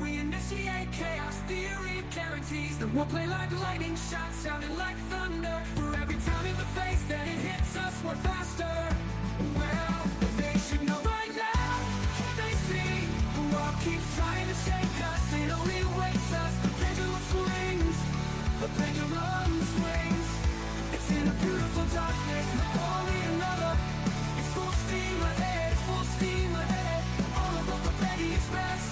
we initiate chaos. Theory guarantees that we'll play like lightning shots, sounding like thunder. For every time in the face that it hits us, we're faster. Well, they should know by now. They see the world keeps trying to shake us. It only waits us. The pendulum swings. The pendulum swings. It's in a beautiful darkness. Only another. It's full steam ahead. Full steam ahead. All about the pettyexpress.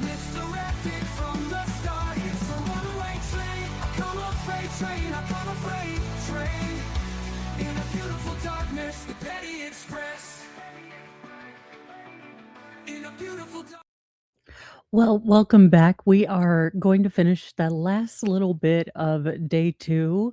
Misdirected from the start. It's a runaway train. I come a freight train. I come a freight train. In a beautiful darkness, the pettyexpress. In a beautiful darkness. Well, welcome back. We are going to finish the last little bit of day 2,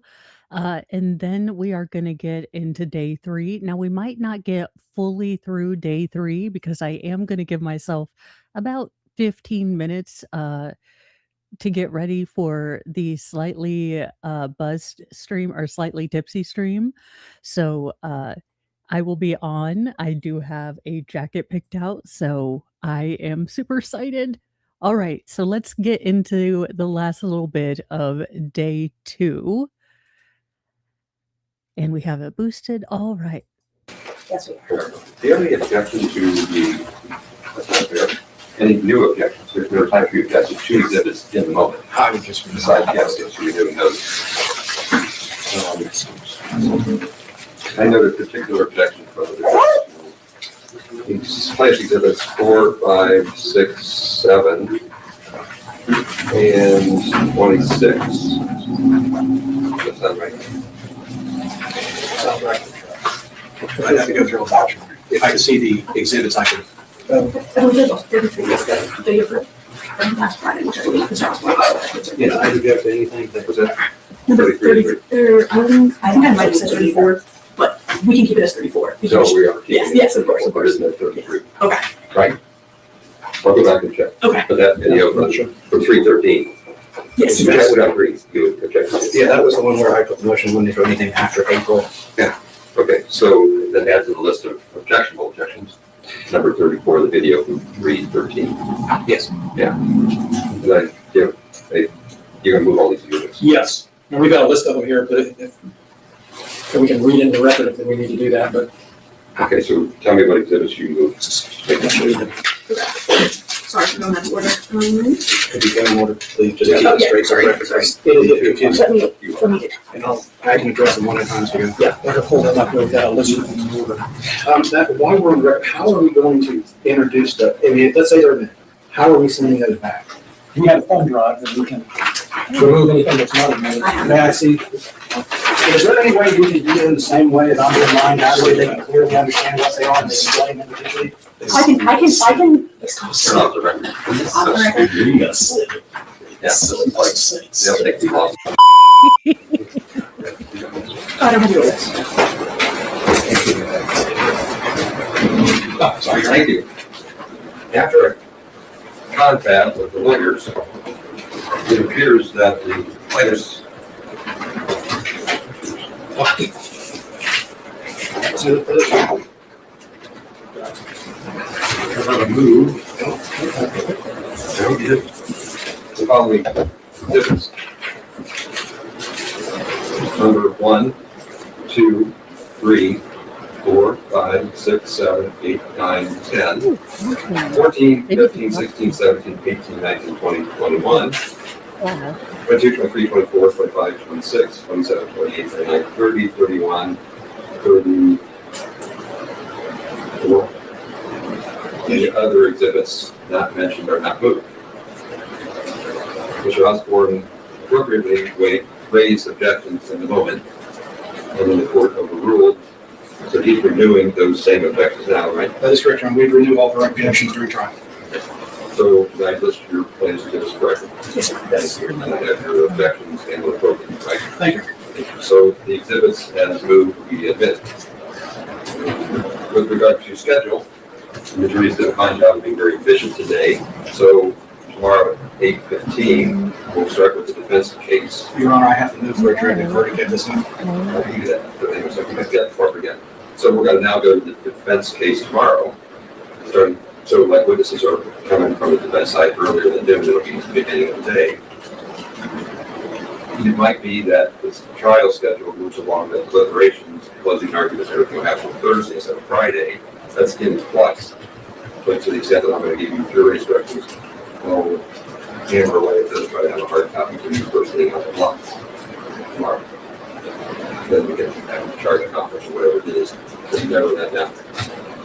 and then we are going to get into day 3. Now, we might not get fully through day 3 because I am going to give myself about 15 minutes to get ready for the slightly buzzed stream or slightly tipsy stream. So I will be on. I do have a jacket picked out, so I am super excited. All right, so let's get into the last little bit of day 2. And we have it boosted. All right. Yes, we are. Do you have any objection to the, that's not fair, any new objections? There's no time for you to choose that it's in the moment. I would just Decide yes, yes, you're doing those. I noted a particular objection from these flash exhibits 4, 5, 6, 7, and 26. Does that right? sound right. I'd have to go through a bunch. If I could see the exhibits, I could. And we did those 33 yesterday, the day from last Friday, which I believe is our last. Yeah, I object to anything that Was that? Number 30, I think I might have said 34, but we can keep it as 34. So we are keeping it. Yes, of course. But isn't it 33? Okay, Right? I'll go back and check. okay, But that video from 313. yes. You would agree, you would object. Yeah, that was the one where I put the motion when they do anything after April. Okay, so that adds to the list of objectionable objections. Number 34, the video from 313. Yes. And I, you're gonna move all these units. Yes, and we've got a list of them here, but if we can read into the record if we need to do that, but. Okay, so tell me what exhibits you moved. Sorry for going out of order. If you go in order, please, just keep Oh, it yeah, straight. sorry. It'll get confusing. Let me, And I can address them one at a time, so you Yeah, I can hold them up with that list of them in order. while we're on record, how are we going to introduce the, I mean, let's say they're a minute, how are we sending those back? We have a thumb drive that we can remove anything that's not admitted. May I see? Is there any way we can do it in the same way as I'm doing mine, that way they can clearly understand what they are and they explain individually? I can. Turn off the record. Off the record. Yes. Yeah, this is like, they'll take the loss. I don't have your list. Oh, sorry, thank you. After a confab with the lawyers, it appears that the plaintiffs are going to move the following exhibits. Number 1, 2, 3, 4, 5, 6, 7, 8, 9, 10, 14, 15, 16, 17, 18, 19, 20, 21, 22, 23, 24, 25, 26, 27, 28, 29, 30, 31, 34. Any other exhibits not mentioned are not moved. Mr. Osborne appropriately raised objections in the moment, and then the court overruled. So he's renewing those same objections now, right? That is correct, Your Honor. We'd renew all of our objections during trial. So can I list your plans to this correctly? Yes, sir. Yes. And I have your objections handled appropriately, right? Thank you. So the exhibits as moved will be admitted. With regard to schedule, the jury's did a fine job of being very efficient today. So tomorrow at 8:15, we'll start with the defense case. Your Honor, I have to move for a directed verdict at this time. I'll do that. But anyway, so we might get before I forget. So we're going to now go to the defense case tomorrow, starting So like witnesses are coming from the defense side earlier than noon, it'll be the beginning of the day. It might be that this trial schedule moves along, the deliberations, closing arguments, everything will happen on Thursday instead of Friday. That's in flux. But to the extent that I'm going to give you jury instructions, I'll hammer away at this, try to have a hard copy for you first thing on the blocks tomorrow. Then we can have a chart conference or whatever it is, because you narrow that down.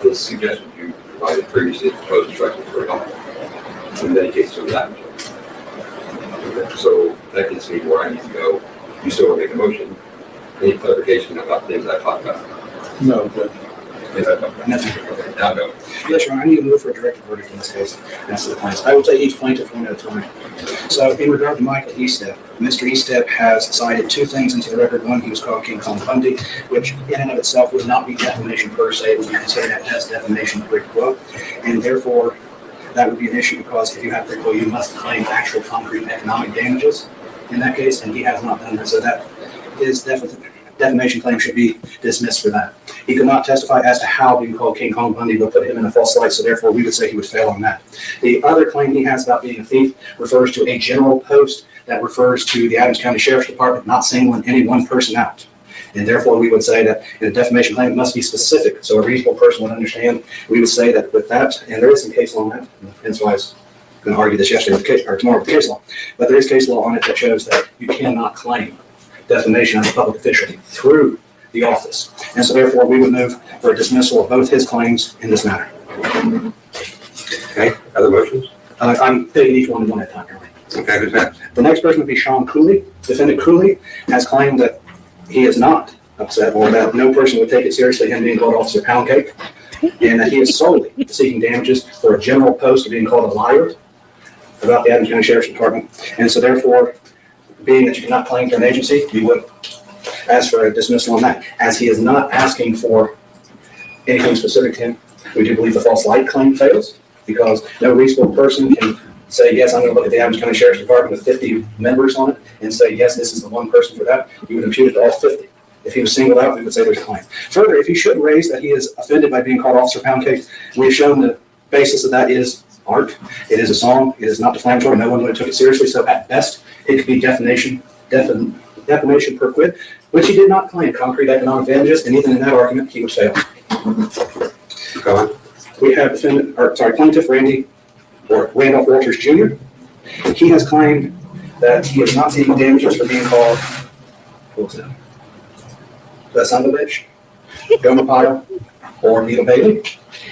The suggestions you provided previously, proposed instructions were helpful. In many cases, of that. Okay, so that gets me where I need to go. You still want to make a motion? Any clarification about things I talked about? No, good. Nothing. Okay, now go. Yes, Your Honor, I need to move for a directed verdict in this case. That's the plaintiff. I will take each plaintiff one at a time. So in regard to Michael Estep, Mr. Estep has cited two things into the record. One, he was called King Kong Bundy, which in and of itself would not be defamation per se. It would be considered as defamation quid pro. And therefore, that would be an issue because if you have quid pro, you must claim actual concrete economic damages in that case, and he has not done that. So that is defamation claim should be dismissed for that. He could not testify as to how being called King Kong Bundy will put him in a false light, so therefore we would say he would fail on that. The other claim he has about being a thief refers to a general post that refers to the Adams County Sheriff's Department not singling any one person out. And therefore we would say that in a defamation claim it must be specific, so a reasonable person would understand. We would say that with that, and there is some case law on that, hence why I was going to argue this yesterday with case, or tomorrow with case law, but there is case law on it that shows that you cannot claim defamation as a public official through the office. And so therefore we would move for a dismissal of both his claims in this matter. Okay, other motions? I'm taking each one at a time. Okay, who's next? The next person would be Sean Cooley. Defendant Cooley has claimed that he is not upset or that no person would take it seriously him being called Officer Pound Cake, and that he is solely seeking damages for a general post of being called a liar about the Adams County Sheriff's Department. And so therefore, being that you cannot claim through an agency, we would ask for a dismissal on that. As he is not asking for anything specific to him, we do believe the false light claim fails because no reasonable person can say, yes, I'm going to look at the Adams County Sheriff's Department with 50 members on it and say, yes, this is the one person for that. You would impute it to all 50. If he was singled out, we would say there's a claim. Further, if he should raise that he is offended by being called Officer Pound Cake, we've shown the basis of that is art. It is a song. It is not defamatory. No one would have took it seriously. So at best, it could be defamation per quid, which he did not claim concrete economic damages, and even in that argument, he would fail. Go on. We have plaintiff Randolph Walters Jr. He has claimed that he is not seeking damages for being called, what was that? The son of a bitch, Gomer Pyle, or Needle Bailey.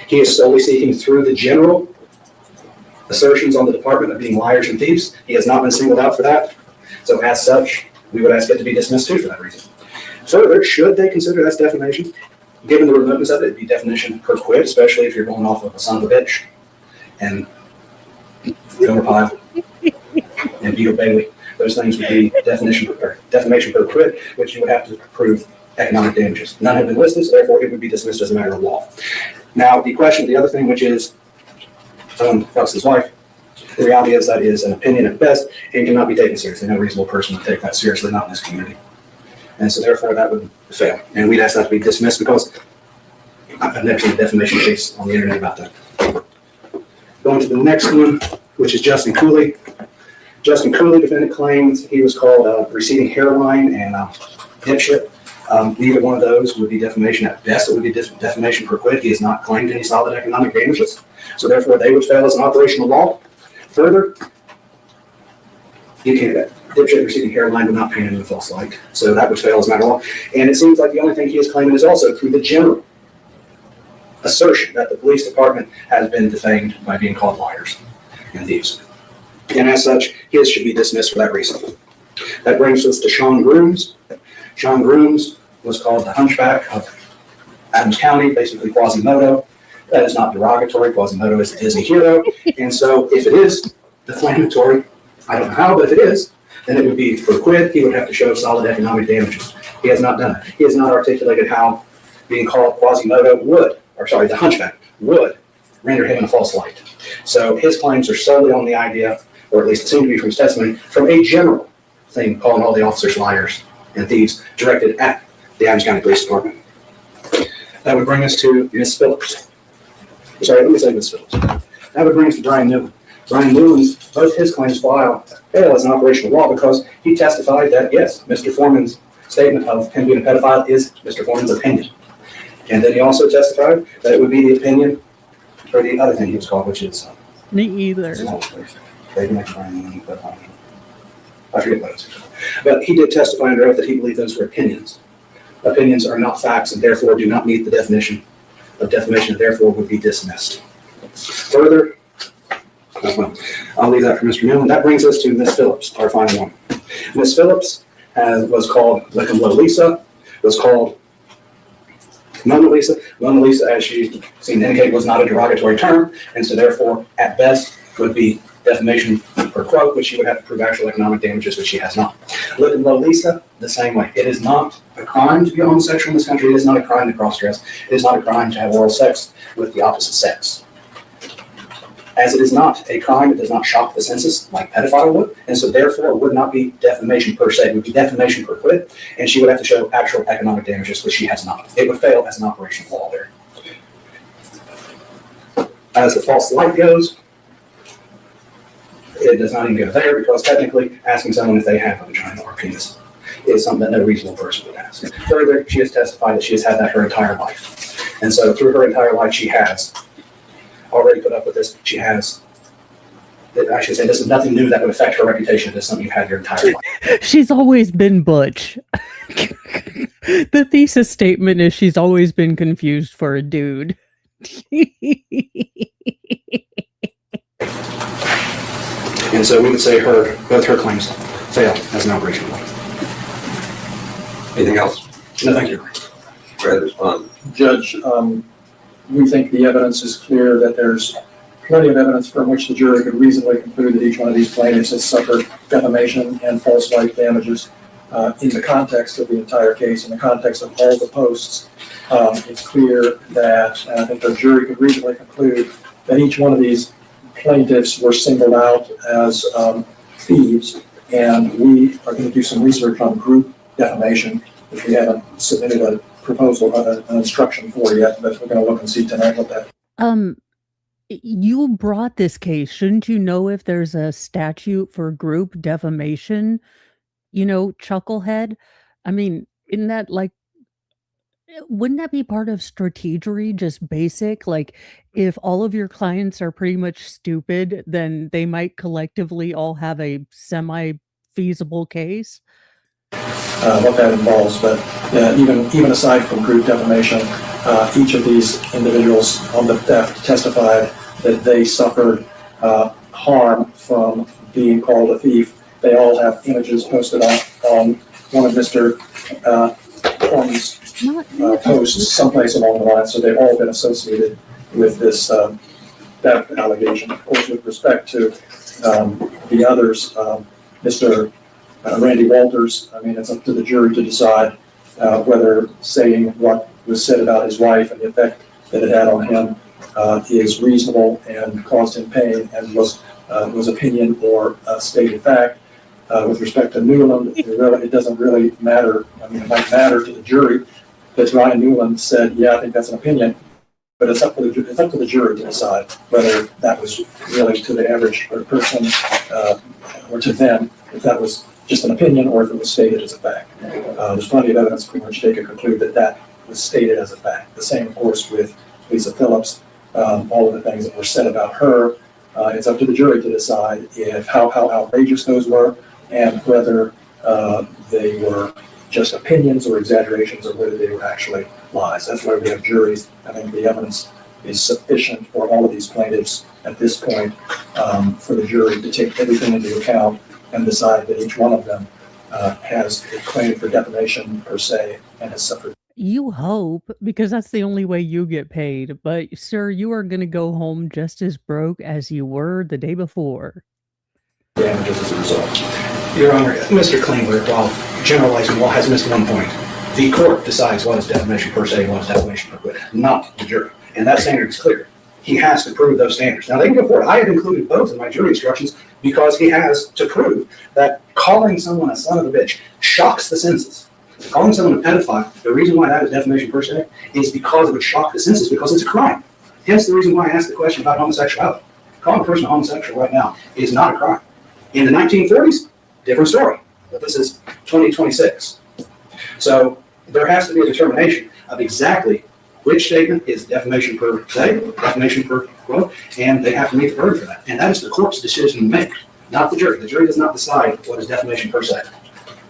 He is solely seeking through the general assertions on the department of being liars and thieves. He has not been singled out for that. So as such, we would ask it to be dismissed too for that reason. Further, should they consider that's defamation, given the remoteness of it, it'd be definition per quid, especially if you're going off of a son of a bitch and Gomer Pyle and Needle Bailey. Those things would be defamation per quid, which you would have to prove economic damages. None have been listed, so therefore it would be dismissed as a matter of law. Now, the other thing, which is Fox's wife, the reality is that is an opinion at best and cannot be taken seriously. No reasonable person would take that seriously, not in this community. And so therefore that would fail. And we'd ask that to be dismissed because I've never seen a defamation case on the internet about that. Going to the next one, which is Justin Cooley. Justin Cooley, defendant claims he was called receding hairline and dipshit. Neither one of those would be defamation at best. It would be defamation per quid. He has not claimed any solid economic damages. So therefore they would fail as an operational law. Further, you can't, dipshit receding hairline would not paint him in a false light. So that would fail as a matter of law. And it seems like the only thing he is claiming is also through the general assertion that the police department has been defamed by being called liars and thieves. And as such, his should be dismissed for that reason. That brings us to Sean Grooms. Sean Grooms was called the hunchback of Adams County, basically Quasimodo. That is not derogatory. Quasimodo is a Disney hero. And so if it is defamatory, I don't know how, but if it is, then it would be for quid. He would have to show solid economic damages. He has not done it. He has not articulated how being called Quasimodo the hunchback would render him in a false light. So his claims are solely on the idea, or at least it seemed to be from his testimony, from a general thing calling all the officers liars and thieves directed at the Adams County Police Department. That would bring us to Ms. Phillips. sorry, let me say Ms. Phillips. That would bring us to Brian Newland. Brian Newland's, both his claims fail as an operational law because he testified that, yes, Mr. Foreman's statement of him being a pedophile is Mr. Foreman's opinion. And then he also testified that it would be the opinion, or the other thing he was called, which is... Me either. I forget what it was. But he did testify under oath that he believed those were opinions. Opinions are not facts and therefore do not meet the definition of defamation and therefore would be dismissed. Further, I'll leave that for Mr. Newland. That brings us to Ms. Phillips, our final one. Ms. Phillips was called Mona Lisa, was called Mona Lisa. Mona Lisa, as she seemed to indicate, was not a derogatory term, and so therefore, at best, would be defamation per quote, which she would have to prove actual economic damages, which she has not. Look at Mona Lisa the same way. It is not a crime to be homosexual in this country. It is not a crime to cross-dress. It is not a crime to have oral sex with the opposite sex. As it is not a crime, it does not shock the senses like pedophile would, and so therefore it would not be defamation per se. It would be defamation per quid, and she would have to show actual economic damages, which she has not. It would fail as an operational law there. As the false light goes, it does not even go there because technically asking someone if they have a vagina or penis is something that no reasonable person would ask. Further, she has testified that she has had that her entire life. And so through her entire life, she has already put up with this. She has, I should say, this is nothing new that would affect her reputation. This is something you've had your entire life. She's always been butch. The thesis statement is she's always been confused for a dude. And so we would say both her claims fail as an operational law. Anything else? No, thank you. Go ahead, respond. Judge, we think the evidence is clear that there's plenty of evidence from which the jury could reasonably conclude that each one of these plaintiffs has suffered defamation and false light damages in the context of the entire case, in the context of all the posts. It's clear that, and I think the jury could reasonably conclude that each one of these plaintiffs were singled out as thieves, and we are going to do some research on group defamation, which we haven't submitted a proposal of an instruction for yet, but we're going to look and see tonight what that. You brought this case. Shouldn't you know if there's a statute for group defamation? You know, chucklehead. I mean, isn't that like, wouldn't that be part of strategery, just basic? Like, if all of your clients are pretty much stupid, then they might collectively all have a semi-feasible case. What that involves, but even aside from group defamation, each of these individuals on the theft testified that they suffered harm from being called a thief. They all have images posted on one of Mr. Horn's posts someplace along the line, so they've all been associated with this theft allegation. Of course, with respect to the others, Mr. Randy Walters, I mean, it's up to the jury to decide whether saying what was said about his wife and the effect that it had on him is reasonable and caused him pain and was opinion or stated fact. With respect to Newland, it doesn't really matter. I mean, it might matter to the jury that Ryan Newland said, yeah, I think that's an opinion, but it's up to the jury to decide whether that was really to the average person or to them, if that was just an opinion or if it was stated as a fact. There's plenty of evidence from which they could conclude that that was stated as a fact. The same, of course, with Lisa Phillips. All of the things that were said about her, it's up to the jury to decide how outrageous those were and whether they were just opinions or exaggerations or whether they were actually lies. That's why we have juries. I think the evidence is sufficient for all of these plaintiffs at this point for the jury to take everything into account and decide that each one of them has a claim for defamation per se and has suffered. You hope, because that's the only way you get paid. But, sir, you are going to go home just as broke as you were the day before. Damages as a result. Your Honor, Mr. Klingler, while generalizing law, has missed one point. The court decides what is defamation per se and what is defamation per quid, not the jury. And that standard is clear. He has to prove those standards. Now, they can go forward. I have included both in my jury instructions because he has to prove that calling someone a son of a bitch shocks the senses. Calling someone a pedophile, the reason why that is defamation per se is because it would shock the senses, because it's a crime. Hence the reason why I asked the question about homosexuality. Calling a person a homosexual right now is not a crime. In the 1940s, different story, but this is 2026. So there has to be a determination of exactly which statement is defamation per se, defamation per quote, and they have to meet the burden for that. And that is the court's decision to make, not the jury. The jury does not decide what is defamation per se.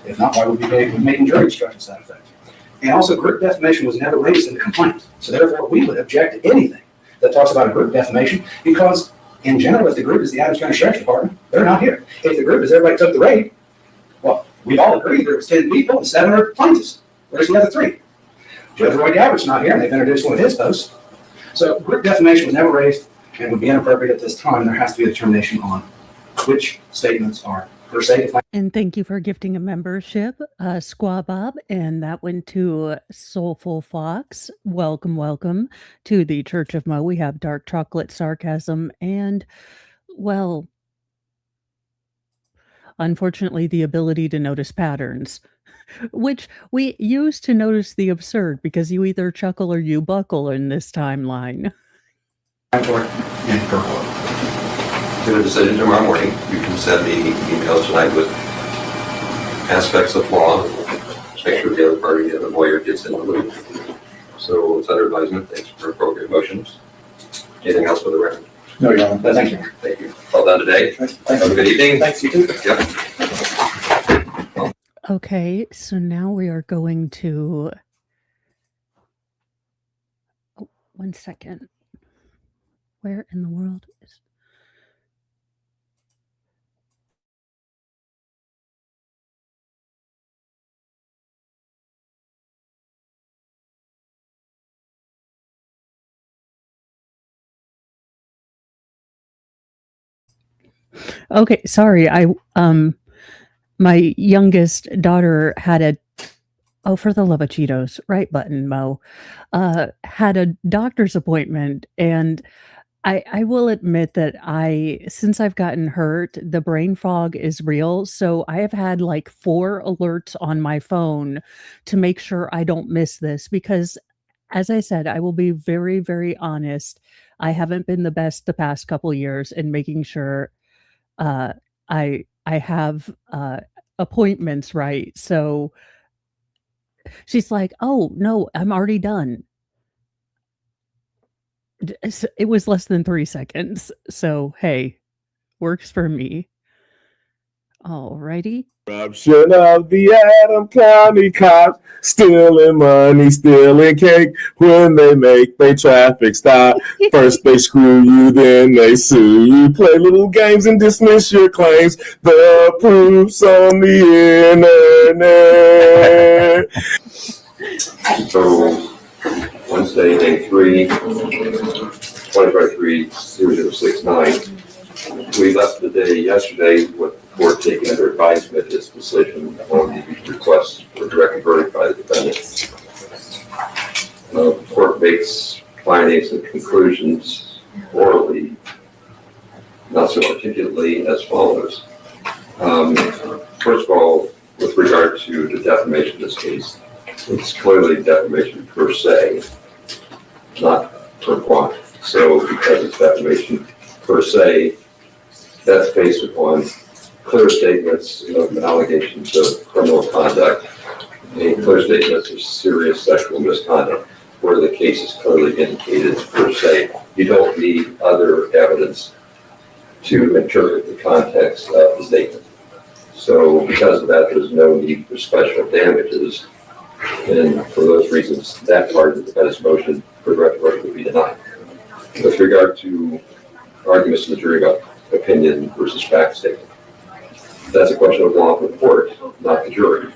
If not, why would we be making jury instructions to that effect? And also, group defamation was never raised in the complaint. So therefore, we would object to anything that talks about a group defamation because, in general, if the group is the Adams County Sheriff's Department, they're not here. If the group is everybody took the raid, well, we all agreed there was 10 people and 7 are plaintiffs. Where's the other 3? Judge Roy Galbraith's not here, and they've introduced one of his posts. So group defamation was never raised and would be inappropriate at this time. There has to be a determination on which statements are per se defined. And thank you for gifting a membership, Squaw Bob. And that went to Soulful Fox. Welcome, welcome to the Church of Mo. We have Dark Chocolate Sarcasm and, well, unfortunately, the ability to notice patterns, which we use to notice the absurd because you either chuckle or you buckle in this timeline. Get a decision tomorrow morning. You can send me emails tonight with aspects of law. Make sure the other party, the lawyer, gets in the loop. So it's under advisement. Thanks for appropriate motions. Anything else for the record? No, Your Honor. Thank you. Thank you. Well done today. Thank Have a good evening. Thanks, you too. Yep. Okay, so now we are going to... Oh, 1 second. Where in the world is... Okay, sorry. My youngest daughter had a, oh, for the love of Cheetos, right button, Mo, had a doctor's appointment. And I will admit that since I've gotten hurt, the brain fog is real. So I have had like 4 alerts on my phone to make sure I don't miss this because, as I said, I will be very, very honest. I haven't been the best the past couple years in making sure I have appointments right. So she's like, "Oh no, I'm already done." It was less than 3 seconds. So hey, works for me. Alrighty. Corruption of the Adam County cops, stealing money, stealing cake. When they make their traffic stop, first they screw you, then they sue you. Play little games and dismiss your claims. The proof's on the internet. So Wednesday, day 3, 2023-0069. We left the day yesterday with the court taking under advisement its decision on the request for direct verdict by the defendant. The court makes findings and conclusions orally, not so articulately, as follows. First of all, with regard to the defamation in this case, it's clearly defamation per se, not per quant. So because it's defamation per se, that's based upon clear statements of allegations of criminal conduct and clear statements of serious sexual misconduct, where the case is clearly indicated per se. You don't need other evidence to interpret the context of the statement. So because of that, there's no need for special damages. And for those reasons, that part of the defendant's motion for direct verdict would be denied. With regard to arguments to the jury about opinion versus fact statement, that's a question of law for the court, not the jury.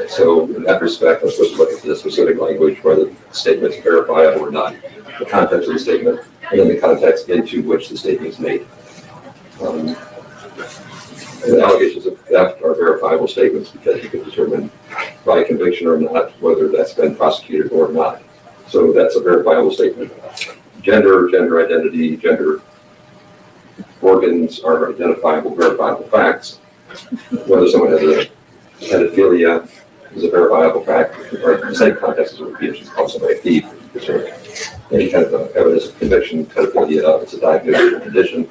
So in that respect, I'm supposed to look at the specific language, whether the statement's verifiable or not, the context of the statement, and then the context into which the statement is made. The allegations of theft are verifiable statements because you can determine by conviction or not whether that's been prosecuted or not. So that's a verifiable statement. Gender identity, gender organs are identifiable, verifiable facts. Whether someone has a pedophilia is a verifiable fact. Or the same context as a repeat, you call somebody a thief. any kind of evidence of conviction, pedophilia, it's a diagnosable condition.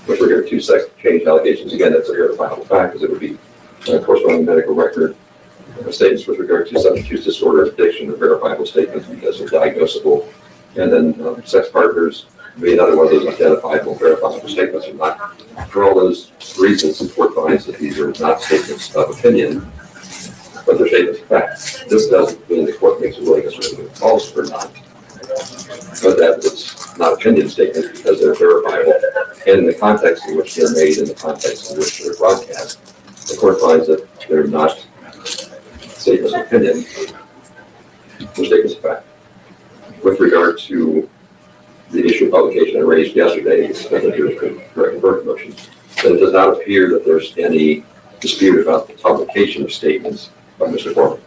With regard to sex change allegations, again, that's a verifiable fact, because it would be corresponding medical record. Statements with regard to substance use disorder, addiction, are verifiable statements because they're diagnosable. And then sex partners, be another one of those identifiable, verifiable statements or not. For all those reasons, the court finds that these are not statements of opinion, but they're statements of fact. This doesn't mean the court makes a ruling as whether they're false or not, but that it's not opinion statements because they're verifiable. And in the context in which they're made, in the context in which they're broadcast, the court finds that they're not statements of opinion, they're statements of fact. With regard to the issue of publication I raised yesterday, I think it was a correct verdict motion, that it does not appear that there's any dispute about the publication of statements by Mr. Foreman.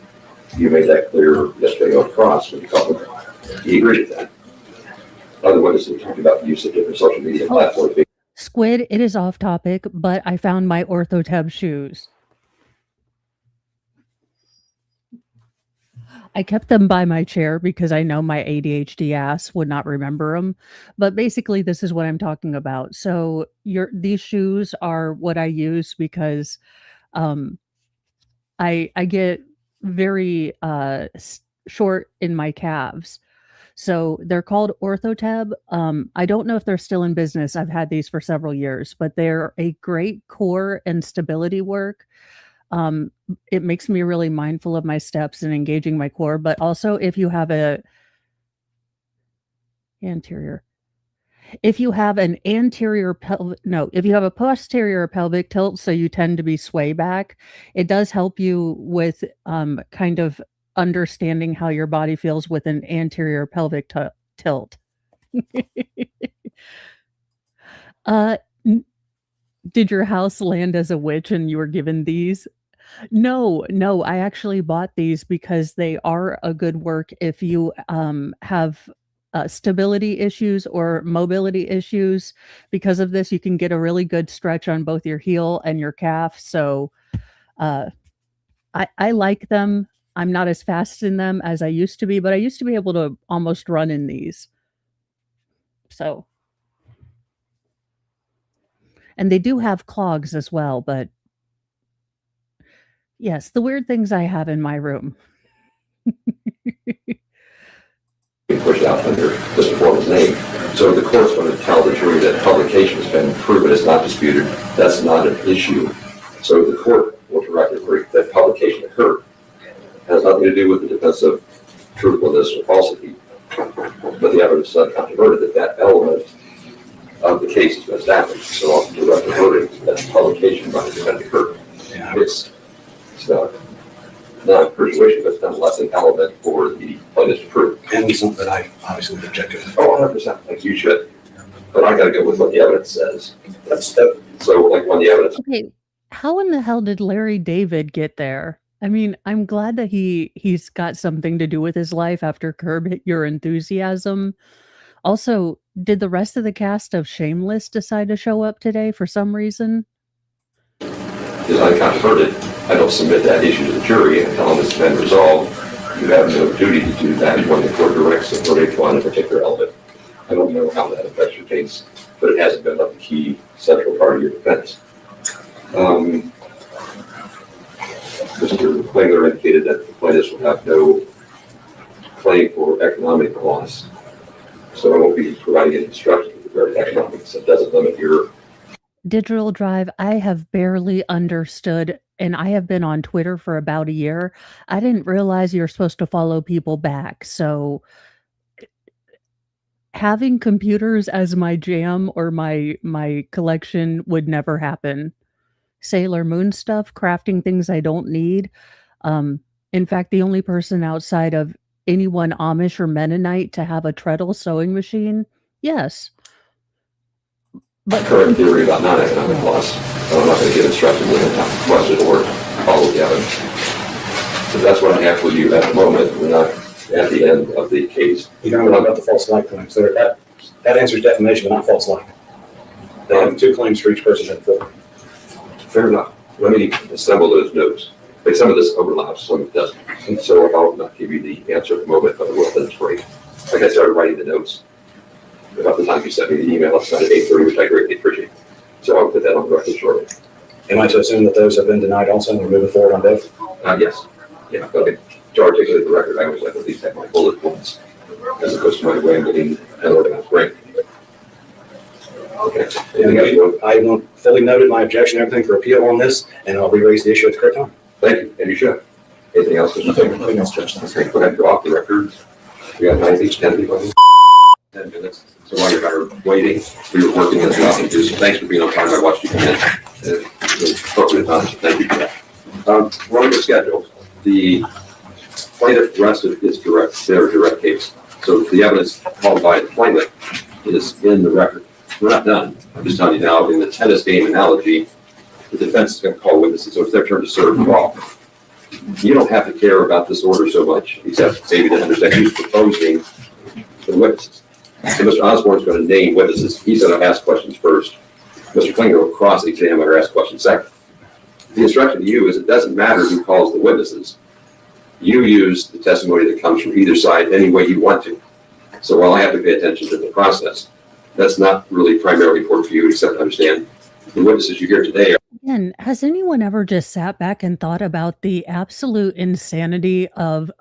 You made that clear yesterday on cross when you called him. He agreed with that. Other witnesses talked about the use of different social media platforms. Squid, it is off topic, but I found my Orthoteb shoes. I kept them by my chair because I know my ADHD ass would not remember them. But basically, this is what I'm talking about. So these shoes are what I use because I get very short in my calves. So they're called Orthoteb. I don't know if they're still in business. I've had these for several years, but they're a great core and stability work. It makes me really mindful of my steps and engaging my core, but also if you have an anterior if you have a posterior pelvic tilt, so you tend to be sway back, it does help you with kind of understanding how your body feels with an anterior pelvic tilt. Did your house land as a witch and you were given these? No, I actually bought these because they are a good work if you have stability issues or mobility issues. Because of this, you can get a really good stretch on both your heel and your calf. So I like them. I'm not as fast in them as I used to be, but I used to be able to almost run in these. So, and they do have clogs as well, but yes, the weird things I have in my room. Pushed out under Mr. Foreman's name. So the court's going to tell the jury that publication has been proven, is not disputed. That's not an issue. So the court will direct the verdict that publication occurred. It has nothing to do with the defense of truthfulness or falsity, but the evidence is uncontroverted that element of the case has been established. So I'll direct the verdict that publication by the defendant occurred. Yeah. It's not persuasion, but it's nonetheless an element for the plaintiff to prove. And something that I obviously would object to. Oh, 100%, like you should. But I gotta go with what the evidence says. So like when the evidence. Okay, how in the hell did Larry David get there? I mean, I'm glad that he's got something to do with his life after Curb Your Enthusiasm. Also, did the rest of the cast of Shameless decide to show up today for some reason? Is uncontroverted. I don't submit that issue to the jury and tell them it's been resolved. You have no duty to do that when the court directs the verdict on a particular element. I don't know how that affects your case, but it hasn't been a key central part of your defense. Mr. Klingler indicated that the plaintiffs will have no claim for economic loss, so I won't be providing any instructions with regard to economics. It doesn't limit your Digital Drive. I have barely understood, and I have been on Twitter for about a year. I didn't realize you're supposed to follow people back. So having computers as my jam or my collection would never happen. Sailor Moon stuff, crafting things I don't need. In fact, the only person outside of anyone Amish or Mennonite to have a treadle sewing machine, yes. But current theory about non-economic loss, I'm not going to give instructions in the question or follow the evidence. So that's what I have for you at the moment. We're not at the end of the case. You don't know about the false light claims. That answers defamation, but not false light. They have two claims for each person in court. Fair enough. Let me assemble those notes. But some of this overlaps, some of it doesn't. And so I'll not give you the answer at the moment, but I will finish break. Like I started writing the notes about the time you sent me the email last night at 8:30, which I greatly appreciate. So I'll put that on the record shortly. Am I to assume that those have been denied also and we're moving forward on both? Yes. Yeah, but to articulate the record, I always like to at least have my bullet points as opposed to my way of getting an organized brain. Okay. Anything else you want? I will fully noted my objection and everything for appeal on this, and I'll re-raise the issue at the correct time. Thank you, and you should. Anything else? Nothing else, Judge. Okay, go ahead and go off the record. We got 9 each, 10 people. 10 minutes. So while you're waiting, we were working in the office. So thanks for being on time. I watched you come in. Appropriate time, so thank you for that. Running the schedule, the plaintiff rested their direct case. So the evidence called by the plaintiff is in the record. We're not done. I'm just telling you now, in the tennis game analogy, the defense is going to call witnesses, so it's their turn to serve the ball. You don't have to care about this order so much, except maybe to understand who's proposing the witnesses. So Mr. Osborne is going to name witnesses. He's going to ask questions first. Mr. Klinger will cross-examine or ask questions second. The instruction to you is it doesn't matter who calls the witnesses. You use the testimony that comes from either side any way you want to. So while I have to pay attention to the process, that's not really primarily important for you, except to understand the witnesses you hear today. Again, has anyone ever just sat back and thought about the absolute insanity of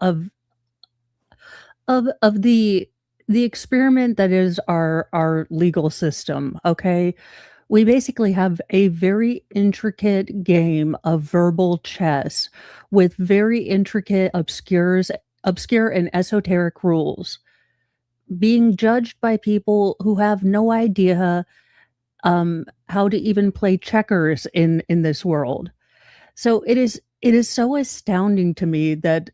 the experiment that is our legal system? Okay, we basically have a very intricate game of verbal chess with very intricate, obscure and esoteric rules being judged by people who have no idea how to even play checkers in this world. So it is so astounding to me that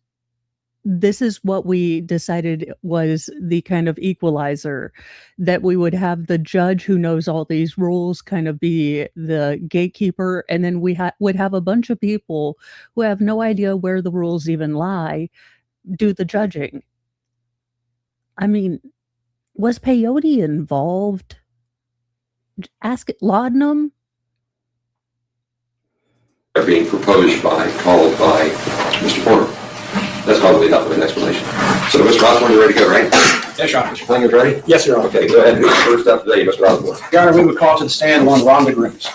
this is what we decided was the kind of equalizer, that we would have the judge who knows all these rules kind of be the gatekeeper, and then we would have a bunch of people who have no idea where the rules even lie do the judging. I mean, was peyote involved? Ask it, laudanum? Are being proposed by, called by Mr. Porter. That's probably enough of an explanation. So Mr. Osborne, you're ready to go, right? Yes, Your Honor. Mr. Klinger's ready? Yes, Your Honor. Okay, go ahead. Who's first up today, Mr. Osborne? Your Honor, we would call to the stand one Rhonda Grooms.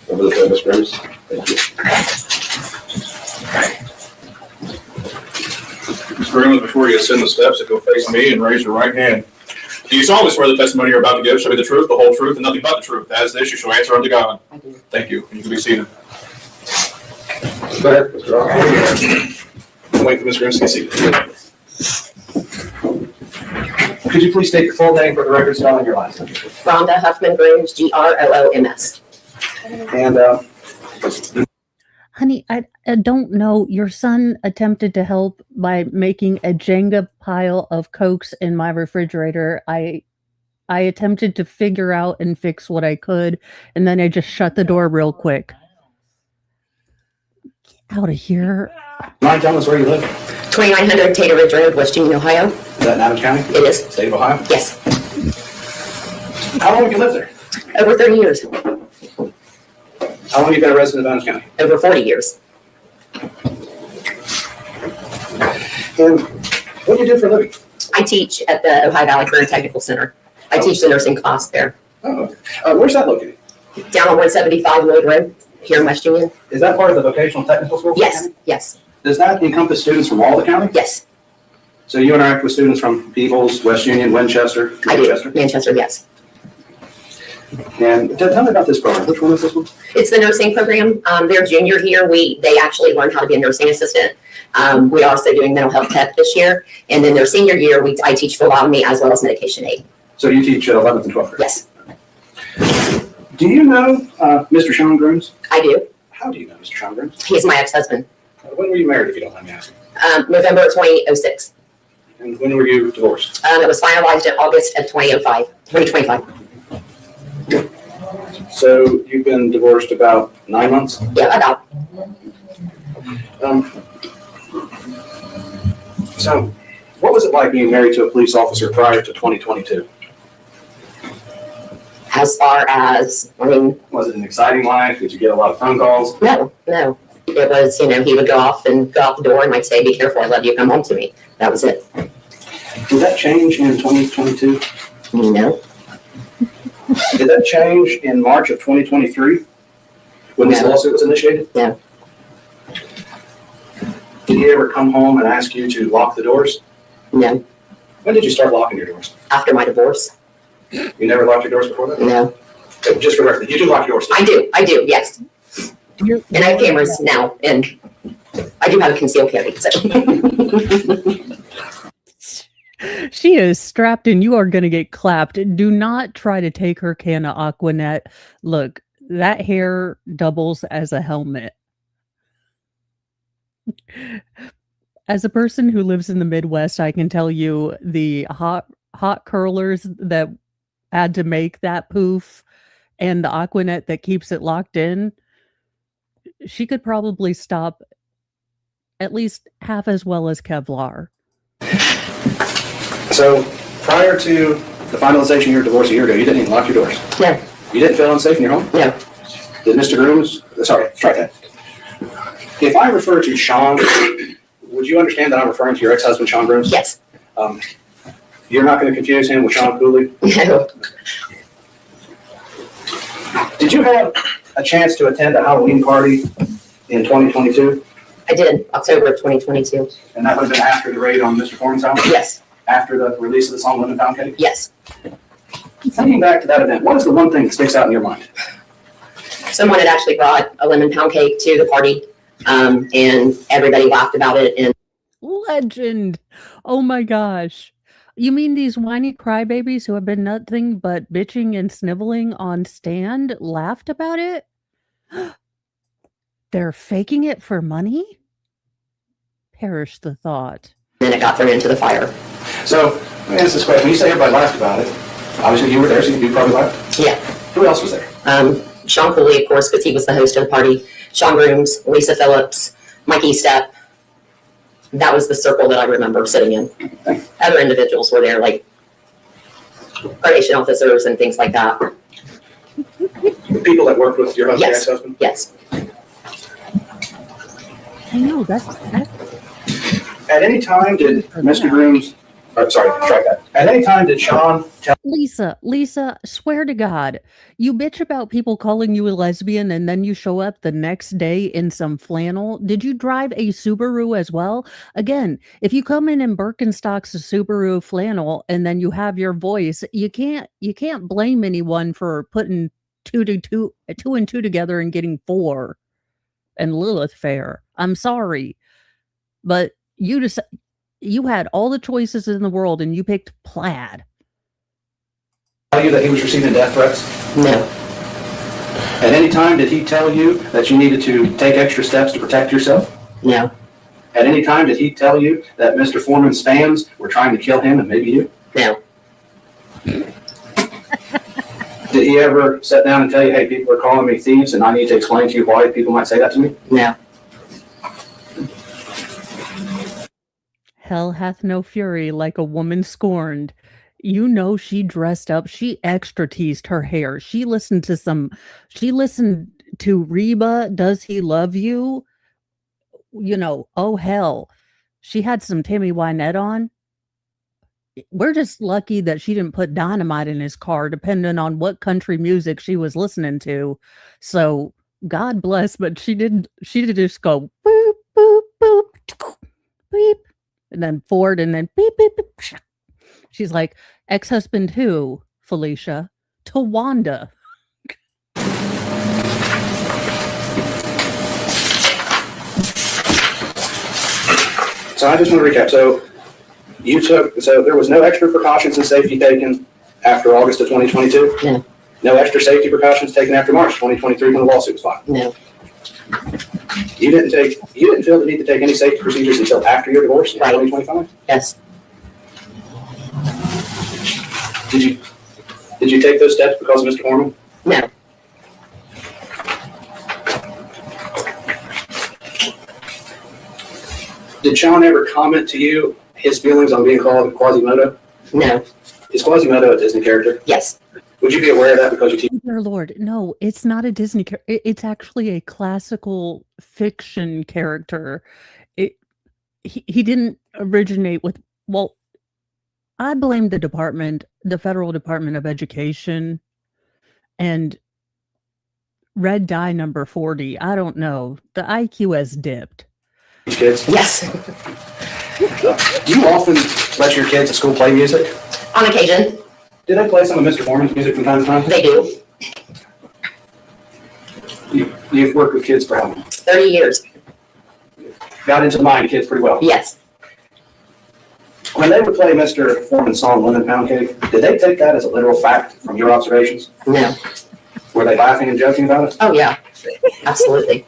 Over the phone, Ms. Grimes. Thank you. Ms. Grooms, before you ascend the steps, go face me and raise your right hand. Do you solemnly swear the testimony you're about to give shall be the truth, the whole truth, and nothing but the truth? As this, you shall answer unto God. I do. Thank you. You can be seated. Go ahead, Mr. Osborne. Wait for Ms. Grooms to get seated. Could you please state your full name for the record, spelling your last name? Rhonda Huffman Grooms, Grooms. And Honey, I don't know. Your son attempted to help by making a Jenga pile of Cokes in my refrigerator. I attempted to figure out and fix what I could, and then I just shut the door real quick. Get out of here. mind telling us where you live? 2900 Tater Ridge Road, West Union, Ohio. Is that in Adams County? It is. State of Ohio? Yes. How long have you lived there? Over 30 years. How long have you been a resident of Adams County? Over 40 years. And what do you do for a living? I teach at the Ohio Valley Career Technical Center. I teach the nursing class there. Oh, okay. Where's that located? Down on 175 Lloyd Road, here in West Union. Is that part of the vocational technical school? for the Yes, county? yes, Does that encompass students from all the county? yes. So you interact with students from Peebles, West Union, Winchester, I Manchester? do. Manchester, yes. And tell me about this program. Which one is this one? It's the nursing program. They're junior here. They actually learn how to be a nursing assistant. We're also doing mental health tech this year. And then their senior year, I teach phlebotomy as well as medication aid. So you teach 11th and 12th grade? Yes, Do you know Mr. Sean Grooms? I do. How do you know Mr. Sean Grooms? He's my ex-husband. When were you married, if you don't mind me asking? November 2006. And when were you divorced? It was finalized in August of 2025. So you've been divorced about 9 months? Yeah, about. So what was it like being married to a police officer prior to 2022? As far as, I mean, Was it an exciting life? Did you get a lot of phone calls? no. It was, he would go out the door and might say, be careful, I love you, come home to me. That was it. Did that change in 2022? No. Did that change in March of 2023 when this No. lawsuit was initiated? No. Did he ever come home and ask you to lock the doors? No. When did you start locking your doors? After my divorce? You never locked your doors before that? No. Just for record, you do lock yours. I do, yes. And I have cameras now, and I do have a concealed carry, so. She is strapped and you are going to get clapped. Do not try to take her can of Aquanet. Look, that hair doubles as a helmet. As a person who lives in the Midwest, I can tell you the hot curlers that had to make that poof and the Aquanet that keeps it locked in, she could probably stop at least half as well as Kevlar. So prior to the finalization of your divorce a year ago, you didn't even lock your doors? No. You didn't feel unsafe in your home? No. Did Mr. Grooms, sorry, strike that. If I refer to Sean, would you understand that I'm referring to your ex-husband, Sean Grooms? Yes. You're not going to confuse him with Sean Cooley? No. Did you have a chance to attend a Halloween party in 2022? I did, October of 2022. And that would have been after the raid on Mr. Foreman's house? Yes. After the release of the song Lemon Pound Cake? Yes. Thinking back to that event, what is the one thing that sticks out in your mind? Someone had actually brought a lemon pound cake to the party, and everybody laughed about it. And Legend. Oh my gosh. You mean these whiny crybabies who have been nothing but bitching and sniveling on stand laughed about it? They're faking it for money? Perish the thought. then it got thrown into the fire. So, let me ask this question. When you say everybody laughed about it, obviously you were there, so you probably laughed. Yeah. Who else was there? Sean Cooley, of course, because he was the host of the party. Sean Grooms, Lisa Phillips, Mike Estep. That was the circle that I remember sitting in. Other individuals were there, like probation officers and things like that. The people that worked with your husband, Yes. ex-husband? Yes. I know, that's At any time did Mr. Grooms, sorry, strike that. At any time did Sean tell Lisa, swear to God, you bitch about people calling you a lesbian and then you show up the next day in some flannel. Did you drive a Subaru as well? Again, if you come in Birkenstocks, a Subaru flannel, and then you have your voice, you can't blame anyone for putting two and two together and getting four and Lilith Fair. I'm sorry, but you had all the choices in the world and you picked plaid. you that he was receiving death threats? No. At any time did he tell you that you needed to take extra steps to protect yourself? No. At any time did he tell you that Mr. Foreman's fans were trying to kill him and maybe you? No. Did he ever sit down and tell you, hey, people are calling me thieves and I need to explain to you why people might say that to me? No. Hell hath no fury like a woman scorned. You know, she dressed up. She extra teased her hair. She listened to Reba, Does He Love You? You know, oh hell. She had some Tammy Wynette on. We're just lucky that she didn't put dynamite in his car, depending on what country music she was listening to. So God bless, but she did just go boop, boop, boop, beep, and then forward, and then beep, beep, beep. She's like, ex-husband who, Felicia? Tawanda. So I just want to recap. So there was no extra precautions and safety taken after August of 2022? No. No extra safety precautions taken after March 2023 when the lawsuit was filed? No. You didn't feel the need to take any safety procedures until after your divorce in Right. 2025? Yes. Did you take those steps because of Mr. Foreman? No, Did Sean ever comment to you his feelings on being called Quasimodo? no, Is Quasimodo a Disney character? yes, Would you be aware of that because you teach? Dear Lord, no, it's not a Disney character. It's actually a classical fiction character. He didn't originate with, well, I blame the federal Department of Education and red dye number 40. I don't know. The IQ has dipped. Kids? yes, Do you often let your kids at school play music? on occasion, Do they play some of Mr. Foreman's music from time to time? they do. You've worked with kids for how long? 30 years, Got into the mind of kids pretty well. yes, When they would play Mr. Foreman's song Lemon Pound Cake, did they take that as a literal fact from your observations? no, Were they laughing and joking about it? oh yeah, absolutely.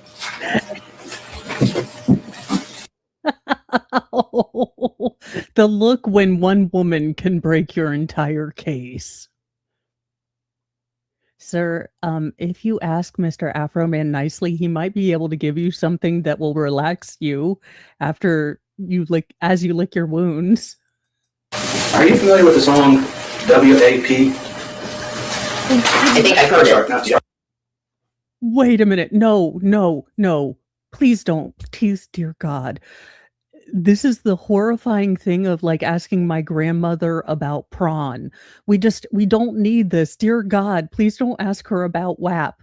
The look when one woman can break your entire case. Sir, if you ask Mr. Afroman nicely, he might be able to give you something that will relax you after as you lick your wounds. Are you familiar with the song WAP? I think I've heard it. Not sorry. Wait a minute. No. Please don't. Please, dear God. This is the horrifying thing of like asking my grandmother about prawn. We don't need this. Dear God, please don't ask her about WAP.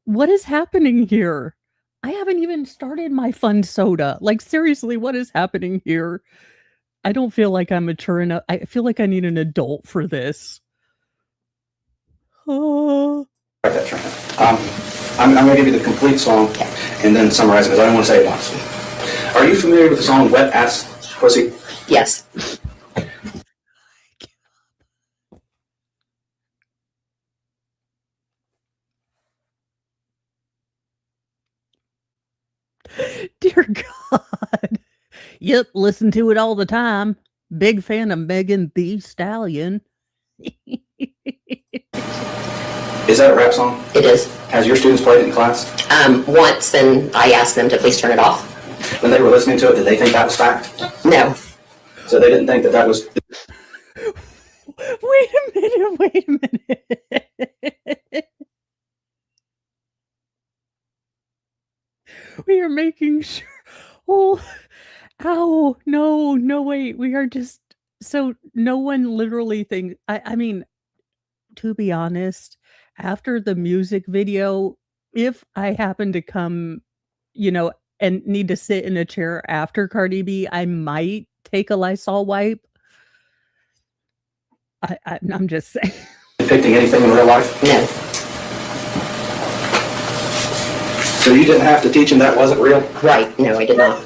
What is happening here? I haven't even started my fun soda. Like, seriously, what is happening here? I don't feel like I'm mature enough. I feel like I need an adult for this. Oh. I'm going to give you the complete song and then summarize it because I don't want to say it once. Are you familiar with the song Wet Ass Pussy? Yes, Dear God. Yep, listen to it all the time. Big fan of Megan Thee Stallion. Is that a rap song? it is. Has your students played it in class? Once, and I asked them to please turn it off. When they were listening to it, did they think that was fact? No, So they didn't think that that was... Wait a minute. We are making sure. Oh, ow. No, wait. We are just. So no one literally thinks. I mean, to be honest, after the music video, if I happen to come, and need to sit in a chair after Cardi B, I might take a Lysol wipe. I'm just saying. depicting anything in real life? no, So you didn't have to teach them that wasn't real? right, no, I did not.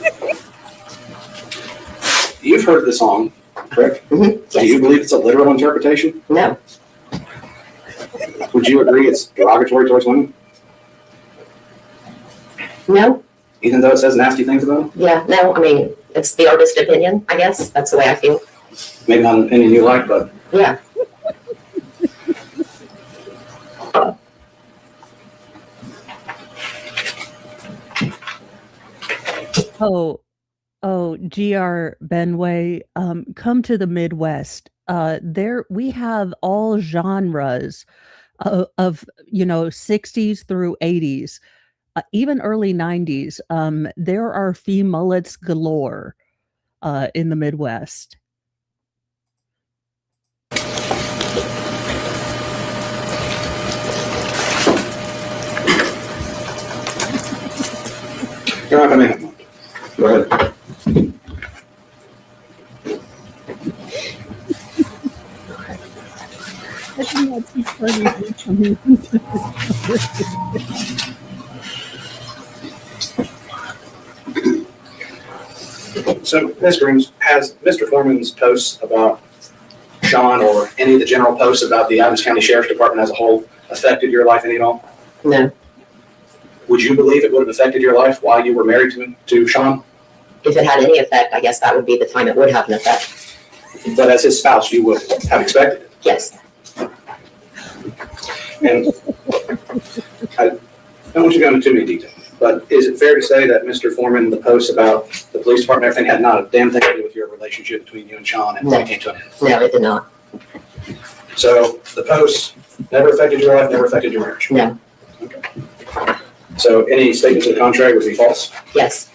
You've heard the song, correct? Mm-hmm. Do you Yes, believe it's a literal interpretation? no, Would you agree it's derogatory towards women? no, Even though it says nasty things about them? yeah, no, I mean, it's the artist's opinion, I guess. That's the way I feel. Maybe not any you like, but Yeah, G.R. Benway, come to the Midwest. There we have all genres of 60s through 80s, even early 90s. There are mullets galore in the Midwest. you're not going to make it. Go ahead. I think that's too funny. So, Ms. Grooms, has Mr. Foreman's posts about Sean or any of the general posts about the Adams County Sheriff's Department as a whole affected your life any at all? no. Would you believe it would have affected your life while you were married to Sean? If it had any effect, I guess that would be the time it would have an effect. But as his spouse, you would have expected it. Yes. And I don't want you to go into too many details, but is it fair to say that Mr. Foreman, the posts about the police department, everything had not a damn thing to do with your relationship between you and Sean and when it came to an end? No, it did not. So the posts never affected your life, never affected your marriage? No. Okay. So any statement to the contrary would be false? Yes.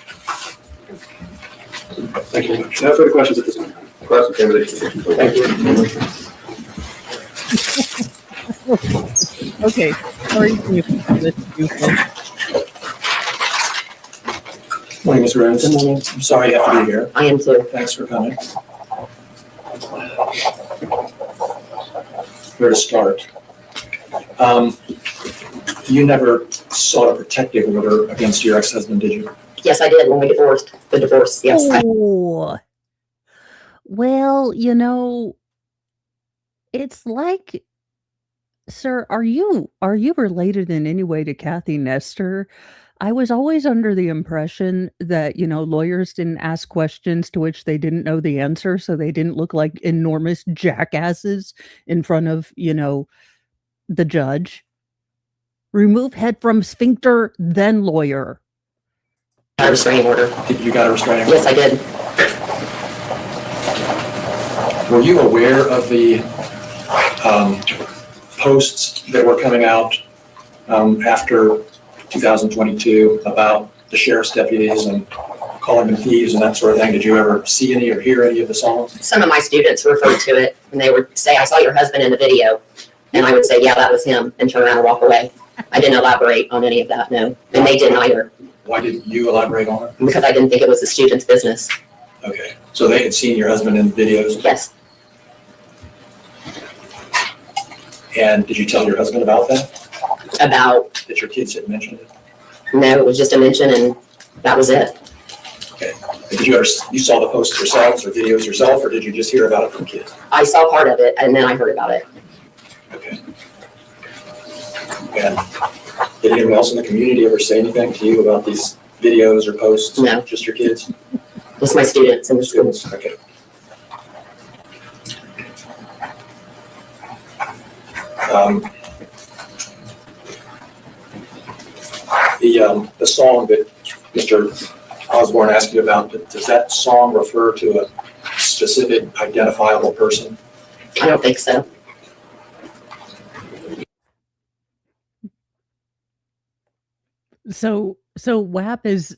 Thank you very much. No further questions at this time. Thank you. Okay. Sorry for this. Morning, Ms. Rhodes. Good morning. I'm sorry you have to be here. I am too. Thanks for coming. Where to start? You never sought a protective order against your ex-husband, did you? Yes, I did when we divorced. The divorce, yes. Oh. Well, it's like, sir, are you related in any way to Kathy Nestor? I was always under the impression that, lawyers didn't ask questions to which they didn't know the answer, so they didn't look like enormous jackasses in front of, the judge. Remove head from sphincter, then lawyer. A restraining order. You got a restraining order? Yes, I did. Were you aware of the posts that were coming out after 2022 about the sheriff's deputies and calling them thieves and that sort of thing? Did you ever see any or hear any of the songs? Some of my students referred to it and they would say, I saw your husband in the video. And I would say, yeah, that was him, and turn around and walk away. I didn't elaborate on any of that, no. And they didn't either. Why didn't you elaborate on it? Because I didn't think it was the student's business. Okay, so they had seen your husband in the videos? Yes. And did you tell your husband about that? About, That your kids had mentioned it? no, it was just a mention and that was it. Okay. Did you saw the posts yourselves or videos yourself, or did you just hear about it from kids? I saw part of it and then I heard about it. Okay. And did anyone else in the community ever say anything to you about these videos or posts? No. Just your kids? Just my students in the school. Students, okay. The song that Mr. Osborne asked you about, does that song refer to a specific identifiable person? I don't think so. So WAP is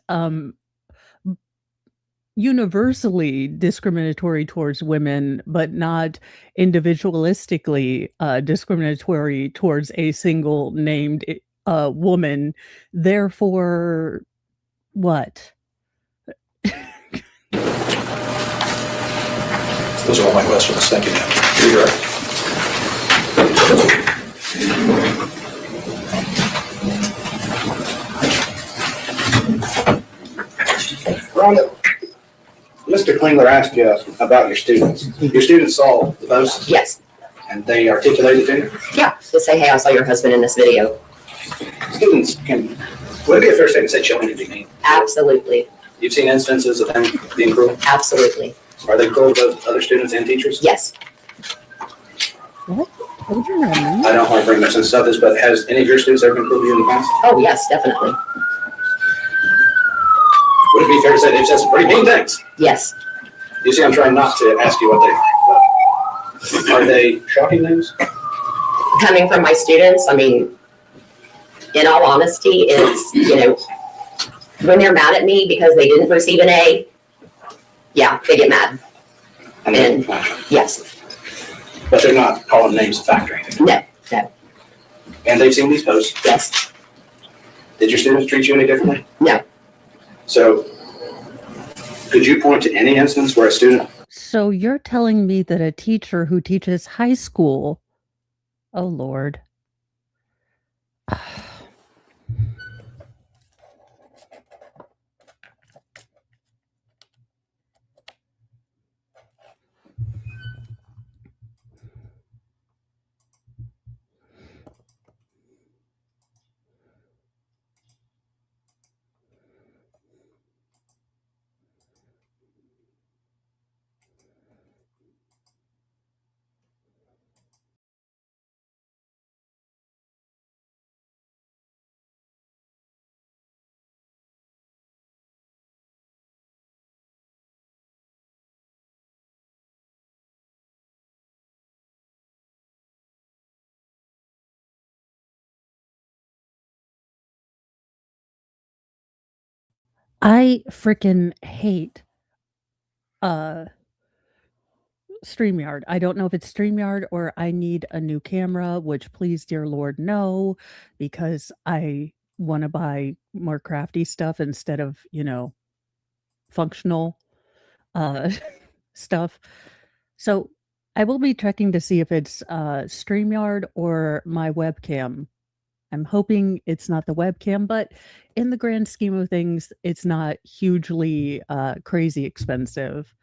universally discriminatory towards women, but not individualistically discriminatory towards a single named woman. Therefore, what? Those are all my questions. Thank you, ma'am. You're right. Rhonda, Mr. Klingler asked you about your students. Your students saw the posts Yes. and they articulated to you? Yeah. Just say, hey, I saw your husband in this video. Students would it be a fair statement to say children can be mean? Absolutely. You've seen instances of them being cruel? Absolutely. Are they cruel to both other students and teachers? Yes. What? Told you not me. I don't want to bring up sensitive subjects, but has any of your students ever been cruel to you in the past? Oh, yes, definitely. Would it be fair to say they've said some pretty mean things? Yes. You see, I'm trying not to ask you what are they shocking things? Coming from my students, I mean, in all honesty, it's, when they're mad at me because they didn't receive an A, yeah, they get mad. And yes. But they're not calling names a fact or anything? No, no. And they've seen these posts? Yes. Did your students treat you any differently? No. So, could you point to any instance where a student... So you're telling me that a teacher who teaches high school, oh Lord. I freaking hate uh StreamYard. I don't know if it's StreamYard or I need a new camera, which please, dear Lord, no, because I want to buy more crafty stuff instead of, functional uh stuff. So I will be checking to see if it's StreamYard or my webcam. I'm hoping it's not the webcam, but in the grand scheme of things, it's not hugely crazy expensive.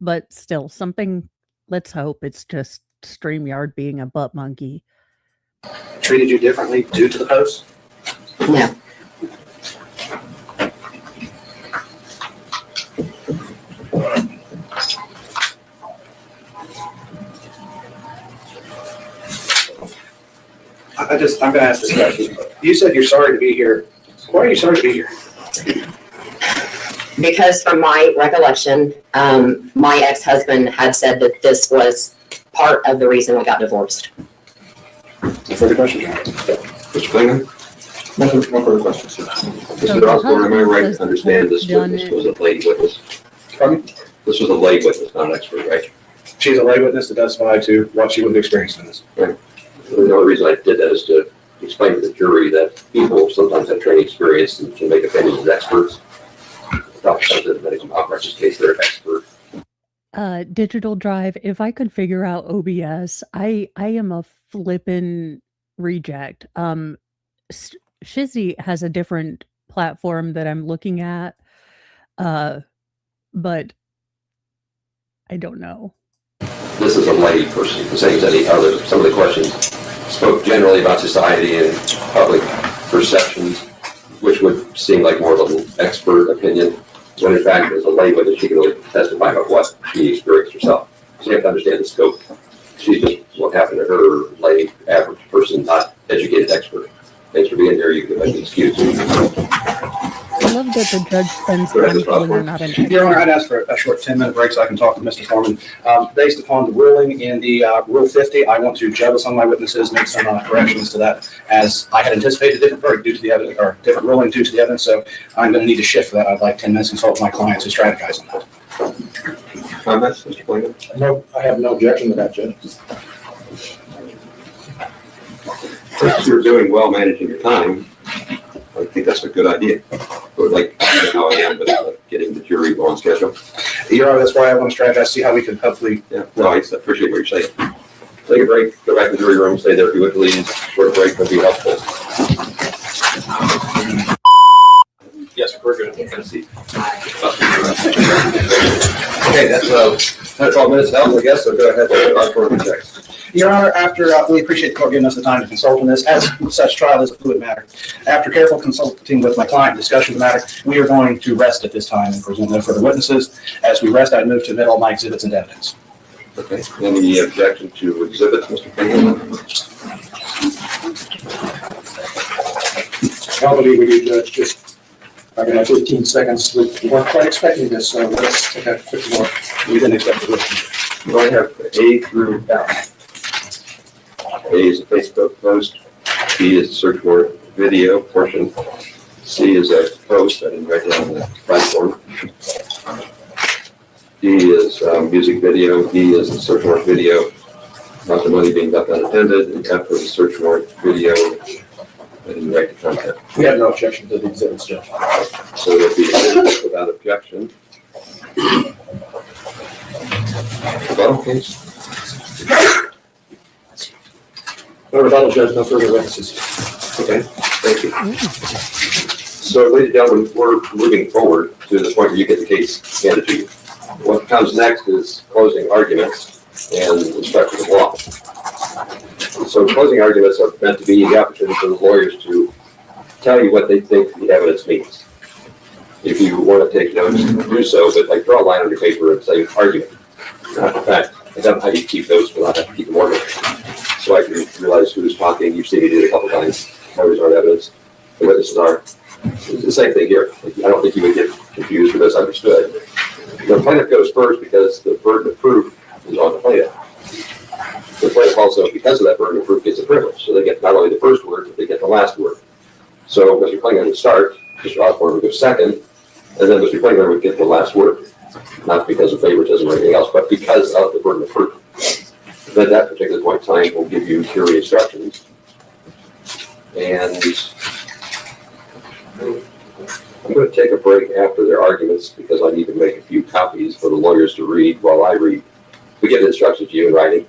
But still, something, let's hope it's just StreamYard being a butt monkey. Treated you differently due to the post? No. I'm gonna ask this question. You said you're sorry to be here. Why are you sorry to be here? Because from my recollection, my ex-husband had said that this was part of the reason we got divorced. No further questions, John? Mr. Klinger? No further questions. Mr. Osborne, am I right to understand this witness was a lay witness? Pardon me? This was a lay witness, not an expert, right? She's a lay witness to testify to what she would have experienced in this. The only reason I did that is to explain to the jury that people sometimes have training experience and can make opinions as experts. Sometimes in the medical malpractice case, they're an expert. Digital Drive, if I could figure out OBS, I am a flippin' reject. Shizzy has a different platform that I'm looking at, but I don't know. This is a lay person, the same as any other. Some of the questions spoke generally about society and public perceptions, which would seem like more of an expert opinion. When in fact, as a lay witness, she can only testify about what she experienced herself. So you have to understand the scope. She's just what happened to her, lay, average person, not educated expert. Thanks for being here. You can make an excuse. I love that the judge spends Go ahead, time Mr. telling her Osborne. not an Your Honor, expert. I'd ask for a short 10-minute break so I can talk to Mr. Foreman. Based upon the ruling in the Rule 50, I want to judge some of my witnesses, make some corrections to that, as I had anticipated a different verdict due to the evidence, or different ruling due to the evidence, so I'm going to need to shift for that. I'd like 10 minutes to consult with my clients to strategize on that. Comments, Mr. Klinger? No, I have no objection to that, Judge. If you're doing well managing your time, I think that's a good idea. But like, I don't know how I am, but getting the jury on schedule. Your Honor, that's why I want to strategize, see how we can hopefully. Yeah, no, I appreciate what you're saying. Take a break, go back to the jury room, stay there if you would please. Short break would be helpful. Yes, we're good. Have a seat. Okay, that's all minutes held, I guess, so go ahead. Osborne, next. Your Honor, after, we appreciate the court giving us the time to consult on this, as such trial is a fluid matter. After careful consulting with my client, discussion of the matter, we are going to rest at this time and present no further witnesses. As we rest, I move to admit all my exhibits and evidence. Okay, any objection to exhibits, Mr. King? I'll believe we do, Judge. Just, I can have 15 seconds. We weren't quite expecting this, so let's take a quick look. We didn't expect it. Do I have A through F? A is a Facebook post, B is a search warrant video portion, C is a post, I didn't write down the platform. D is music video, E is a search warrant video, not the money being left unattended, and F is a search warrant video, I didn't write the content. We have no objection to the exhibits, Judge. So there'll be exhibits without objection. Rebuttal, please. No rebuttal, Judge, no further witnesses. Okay, thank you. So, ladies and gentlemen, we're moving forward to the point where you get the case handed to you. What comes next is closing arguments and instructions of law. So, closing arguments are meant to be the opportunity for the lawyers to tell you what they think the evidence means. If you want to take notes, do so, but like draw a line on your paper and say argument. In fact, I don't know how you keep those without having to keep them organized. So I can realize who's talking. You've seen me do it a couple times. Lawyers aren't evidence. The witnesses are. It's the same thing here. I don't think you would get confused or misunderstood. The plaintiff goes first because the burden of proof is on the plaintiff. The plaintiff also, because of that burden of proof, gets a privilege. So they get not only the first word, but they get the last word. So Mr. Klinger would start, Mr. Osborne would go second, And then Mr. Klingler would get the last word, not because of favoritism or anything else, but because of the burden of proof. Then at that particular point in time, we'll give you jury instructions. And I'm going to take a break after their arguments because I need to make a few copies for the lawyers to read while I read. We give the instructions to you in writing,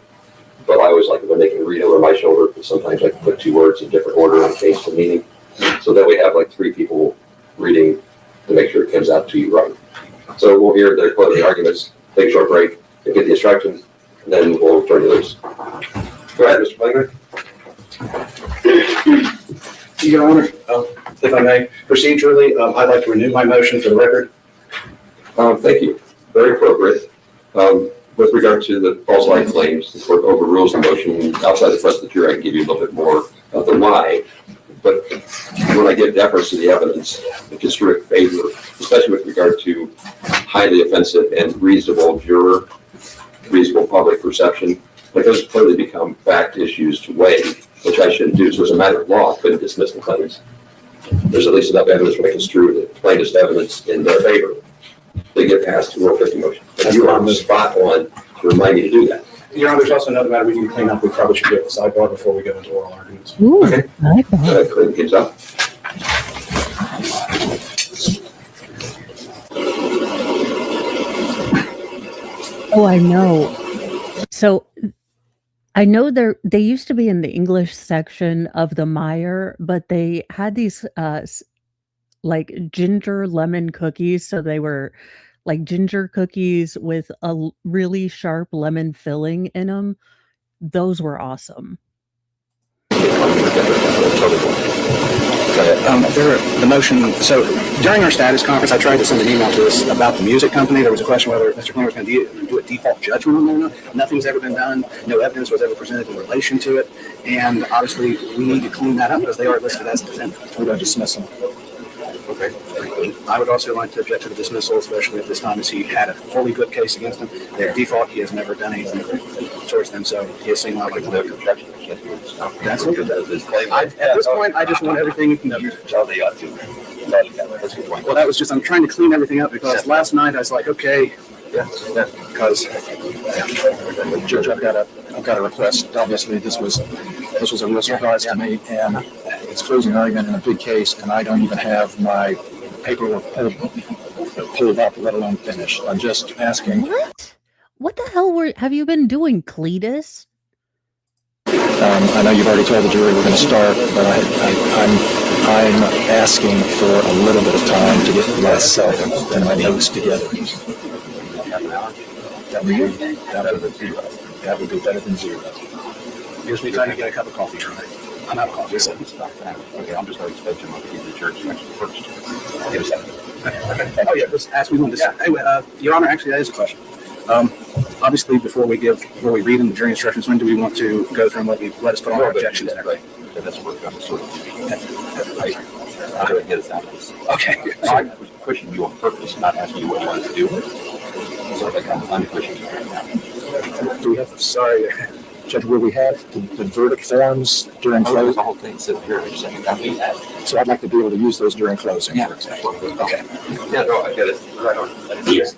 but I always like it when they can read over my shoulder, because sometimes I can put two words in different order and change the meaning. So that we have like three people reading to make sure it comes out to you right. So we'll hear their closing arguments, take a short break, and get the instructions, and then we'll turn to loose. Go ahead, Mr. Klingler. Your Honor, if I may, procedurally, I'd like to renew my motion for the record. Thank you. Very appropriate. With regard to the false light claims, the court overrules the motion. Outside the rest of the jury, I can give you a little bit more of the why. But when I give deference to the evidence, in strict favor, especially with regard to highly offensive and reasonable juror, reasonable public perception, like those clearly become fact issues to weigh, which I shouldn't do. So as a matter of law, I couldn't dismiss the claims. There's at least enough evidence to make construe the plaintiff's evidence in their favor to get past the Rule 50 motion. And you are on the spot on to remind me to do that. Your Honor, there's also another matter we need to clean up. We probably should do at the sidebar before we go into oral arguments. Ooh, Okay. I like that. Clean things up. Oh, I know. So I know they used to be in the English section of the Meyer, but they had these like ginger lemon cookies. So they were like ginger cookies with a really sharp lemon filling in them. Those were awesome. The motion, so during our status conference, I tried to send an email to us about the music company. There was a question whether Mr. Klingler was going to do a default judgment on that or not. Nothing's ever been done. No evidence was ever presented in relation to it. And obviously, we need to clean that up because they are listed as defendants. We're going to dismiss them. Okay. I would also like to object to the dismissal, especially at this time, as he had a fully good case against him. Their default, he has never done anything towards them, so he has seen like a That's okay. At this point, I just want everything. Well, that was just, I'm trying to clean everything up because last night I was like, okay, because Judge, I've got a request. Obviously, this was a real surprise to me, and it's closing argument in a big case, and I don't even have my paperwork pulled up, let alone finished. I'm just asking. What the hell have you been doing, Cletus? I know you've already told the jury we're going to start, but I'm asking for a little bit of time to get myself and my notes together. That would be better than zero. Gives me time to get a cup of coffee. I'm out of coffee. Okay, I'm just going to expect you to give the church first. Give a second. Oh yeah, just ask me when to say. Hey, Your Honor, actually that is a question. Obviously, before we read in the jury instructions, when do we want to go through and let us put on our objections and everything? That's what I'm sort of. I'm going to get us out of this. Okay. I was pushing you on purpose, not asking you what you wanted to do. So I'm pushing you right now. Do we have? Sorry, Judge. Will we have the verdict forms during closing? The whole thing sitting here. Just saying that we had. So I'd like to be able to use those during closing. Yeah. For example. Okay. Yeah. No, I get it. Right on. Yes.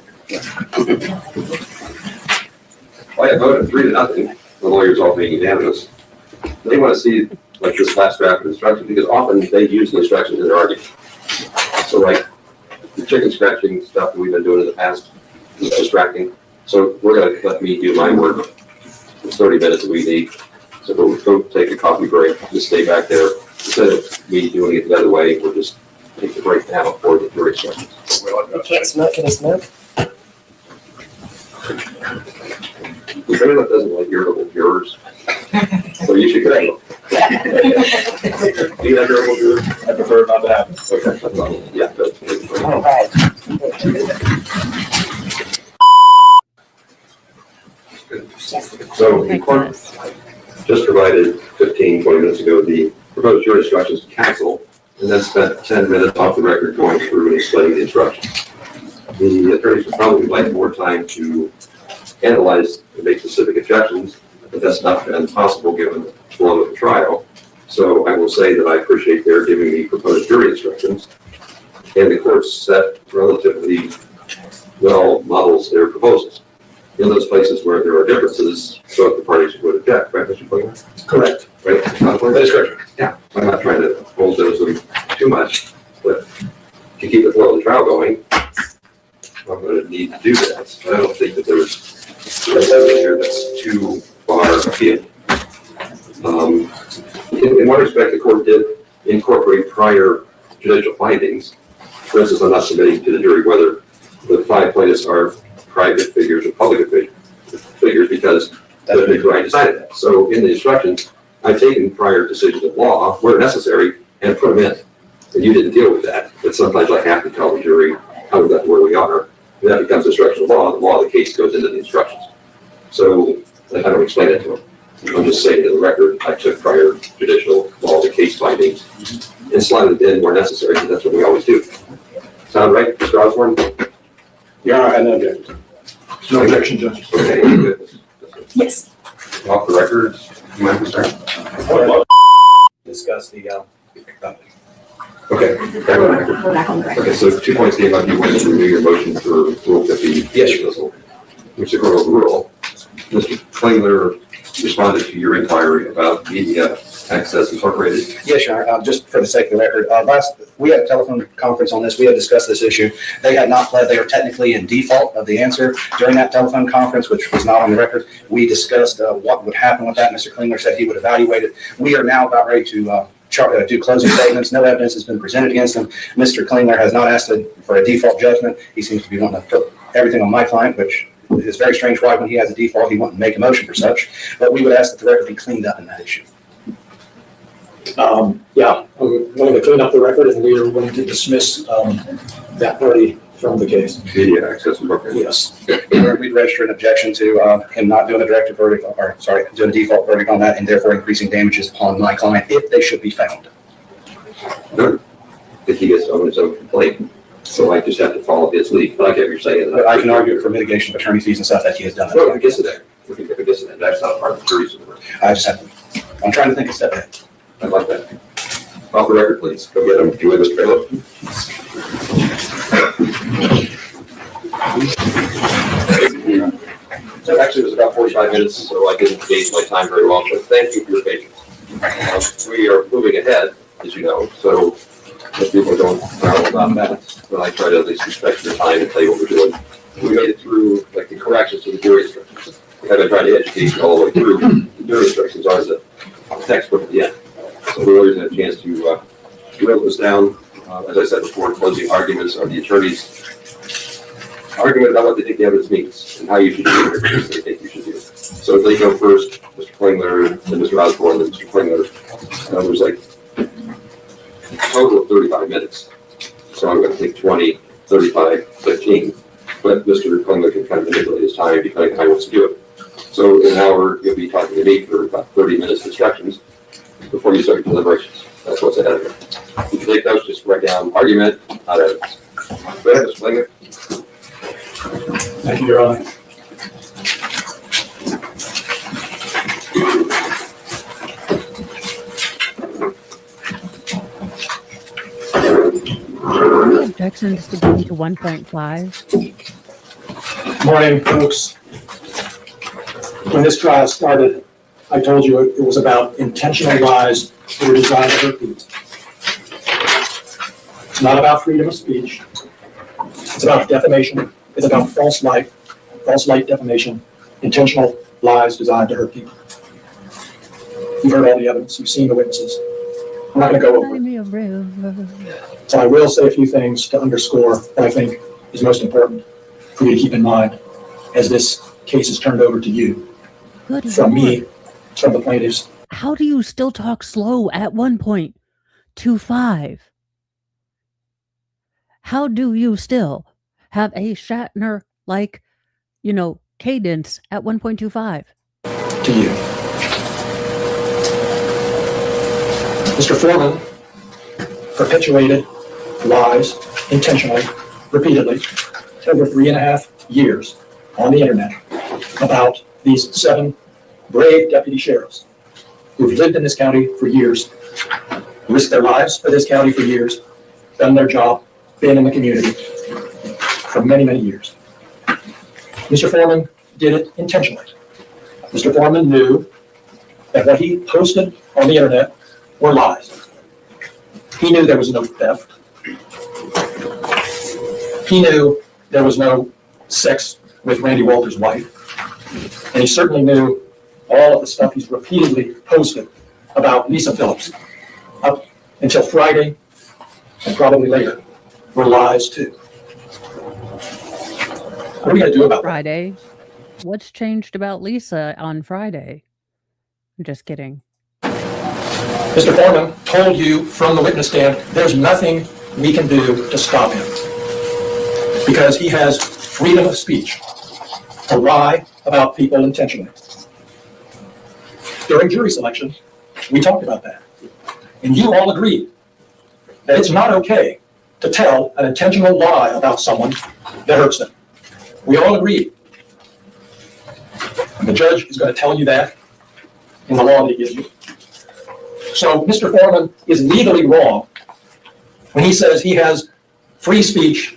Well, I voted 3-0. The lawyers all being unanimous. They want to see like this last draft of instructions because often they use the instructions in their argument. So like the chicken scratching stuff that we've been doing in the past is distracting. So we're going to let me do my work. It's 30 minutes that we need. So we'll go take a coffee break. Just stay back there. Instead of me doing it the other way, we'll just take the break now for the jury instructions. You can't smoke. Can you smoke? The trailer doesn't like irritable jurors. So you should go. Do you have irritable jurors? I prefer not to happen. Okay, that's all. Yeah. All right. So the court just provided 15, 20 minutes ago the proposed jury instructions to counsel and then spent 10 minutes off the record going through and explaining the instructions. The attorneys would probably like more time to analyze and make specific objections, but that's not been possible given the flow of the trial. So I will say that I appreciate their giving me proposed jury instructions. and the court set relatively well models their proposals. In those places where there are differences, so the parties would object, right, Mr. Clayton? Correct. Right? That is correct. Yeah, I'm not trying to hold those too much, but to keep the flow of the trial going, I'm going to need to do that. I don't think that there's something here that's too far afield. In one respect, the court did incorporate prior judicial findings. For instance, I'm not submitting to the jury whether the 5 plaintiffs are private figures or public figures because Judge McBride decided that. So in the instructions, I've taken prior decisions of law where necessary and put them in. And you didn't deal with that. But sometimes I have to tell the jury how we got to where we are. And that becomes instructional law. The law of the case goes into the instructions. So I don't explain it to them. I'm just saying to the record, I took prior judicial law of the case findings and slotted it in where necessary, because that's what we always do. Sound right, Mr. Osborne? Your Honor, I have no objection. No objection, Judge. Okay, good. Yes. Off the record, you mind, sir? Discuss the, Okay. We're back on the record. Okay, so 2 points came up. You wanted to renew your motion for Rule 50. Yes, sir. Which the court overruled. Mr. Klingler responded to your inquiry about Media Access Incorporated. Yes, Your Honor. Just for the sake of the record, we had a telephone conference on this. We had discussed this issue. They had not pled. They were technically in default of the answer during that telephone conference, which was not on the record. We discussed what would happen with that. Mr. Klingler said he would evaluate it. We are now about ready to do closing statements. No evidence has been presented against him. Mr. Klingler has not asked for a default judgment. He seems to be wanting to put everything on my client, which is very strange. Why, when he has a default, he wouldn't make a motion for such. But we would ask that the record be cleaned up in that issue. I'm willing to clean up the record, and we are willing to dismiss that party from the case. Media Access Incorporated. Yes. We'd register an objection to him not doing a directed verdict, or sorry, doing a default verdict on that, and therefore increasing damages upon my client if they should be found. Good. If he gets to own his own complaint. So I just have to follow his lead. But I get what you're saying. But I can argue for mitigation of attorney fees and stuff that he has done. Well, I guess it is. We can get to that. That's not part of the jury's work. I just have to, I'm trying to think a step ahead. I like that. Off the record, please. Go get him. Do it, Mr. Bailiff. So actually, it was about 45 minutes, so I didn't gauge my time very well, but thank you for your patience. We are moving ahead, as you know, so most people don't know about that, but I try to at least respect your time and tell you what we're doing. We made it through, like, the corrections to the jury instructions. We had to try to educate you all the way through. The jury instructions are the textbook at the end. So we always had a chance to drill this down. As I said before, closing arguments are the attorneys' argument about what they think the evidence means and how you should do it, what they think you should do. So if they go first, Mr. Klingler, then Mr. Osborne, then Mr. Klingler. There's like a total of 35 minutes. So I'm going to take 20, 35, 15. But Mr. Klingler can kind of manipulate his time depending on how he wants to do it. So in an hour, you'll be talking to me for about 30 minutes instructions before you start your deliberations. That's what's ahead of you. You can take those, just write down argument, not evidence. Go ahead, Mr. Klingler. Thank you, Your Honor. The objection is to go to 1.5. Morning, folks. When this trial started, I told you it was about intentional lies that were designed to hurt people. It's not about freedom of speech. It's about defamation. It's about false light defamation, intentional lies designed to hurt people. You've heard all the evidence. You've seen the witnesses. I'm not going to go over it. So I will say a few things to underscore what I think is most important for you to keep in mind as this case is turned over to you. Good From Lord. me, from the plaintiffs. How do you still talk slow at 1.25? How do you still have a Shatner-like, cadence at 1.25? To you. Mr. Foreman perpetuated lies intentionally, repeatedly, over 3.5 years on the internet about these 7 brave deputy sheriffs who've lived in this county for years, risked their lives for this county for years, done their job been in the community for many, many years. Mr. Foreman did it intentionally. Mr. Foreman knew that what he posted on the internet were lies. He knew there was no theft. He knew there was no sex with Randy Walter's wife. And he certainly knew all of the stuff he's repeatedly posted about Lisa Phillips up until Friday and probably later were lies too. What are we going to do about that? Friday? What's changed about Lisa on Friday? I'm just kidding. Mr. Foreman told you from the witness stand, there's nothing we can do to stop him because he has freedom of speech to lie about people intentionally. During jury selection, we talked about that. And you all agreed that it's not okay to tell an intentional lie about someone that hurts them. We all agreed. And the judge is going to tell you that in the law that he gives you. So Mr. Foreman is legally wrong when he says he has free speech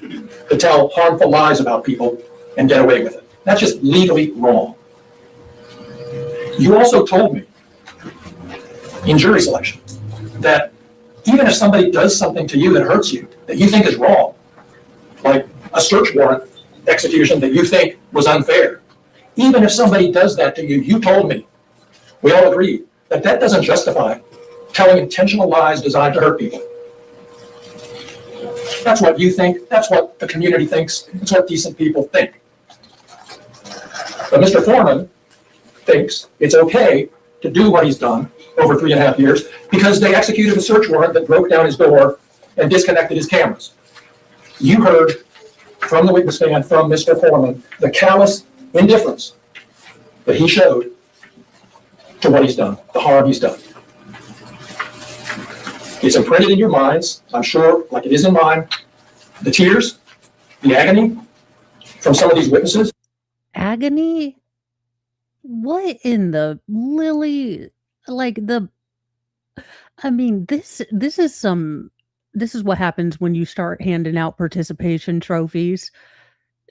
to tell harmful lies about people and get away with it. That's just legally wrong. You also told me in jury selection that even if somebody does something to you that hurts you, that you think is wrong, like a search warrant execution that you think was unfair, even if somebody does that to you, you told me, we all agreed, that that doesn't justify telling intentional lies designed to hurt people. That's what you think. That's what the community thinks. It's what decent people think. But Mr. Foreman thinks it's okay to do what he's done over 3.5 years because they executed a search warrant that broke down his door and disconnected his cameras. You heard from the witness stand from Mr. Foreman the callous indifference that he showed to what he's done, the harm he's done. It's imprinted in your minds, I'm sure, like it is in mine, the tears, the agony from some of these witnesses. Agony? What in the lily? Like the, I mean, this is what happens when you start handing out participation trophies.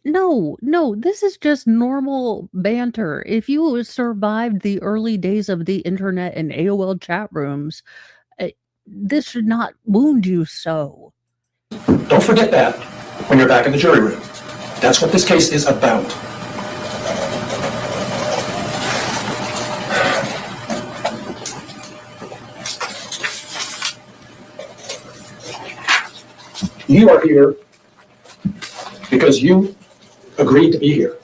No, this is just normal banter. If you survived the early days of the internet and AOL chat rooms, this should not wound you so. Don't forget that when you're back in the jury room. That's what this case is about. You are here because you agreed to be here.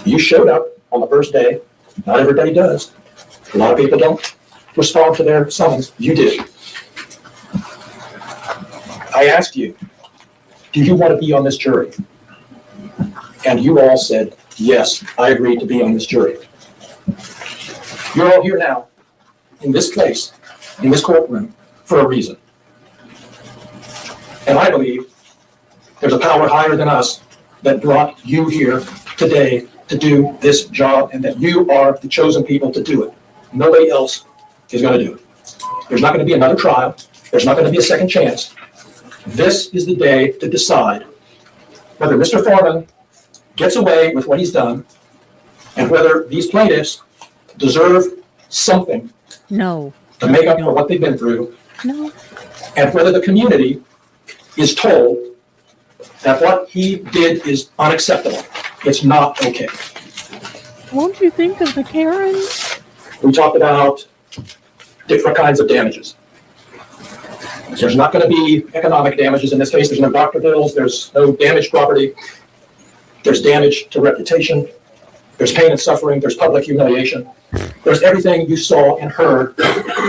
You showed up on the first day. Not everybody does. A lot of people don't respond to their summons. You did. I asked you, do you want to be on this jury? And you all said, yes, I agreed to be on this jury. You're all here now, in this place, in this courtroom, for a reason. And I believe there's a power higher than us that brought you here today to do this job, and that you are the chosen people to do it. Nobody else is going to do it. There's not going to be another trial. There's not going to be a second chance. This is the day to decide whether Mr. Foreman gets away with what he's done and whether these plaintiffs deserve something No. to make up for what they've been through, No. and whether the community is told that what he did is unacceptable. It's not okay. Won't you think of the Karens? We talked about different kinds of damages. There's not going to be economic damages in this case. There's no doctor bills. There's no damaged property. There's damage to reputation. There's pain and suffering. There's public humiliation. There's everything you saw and heard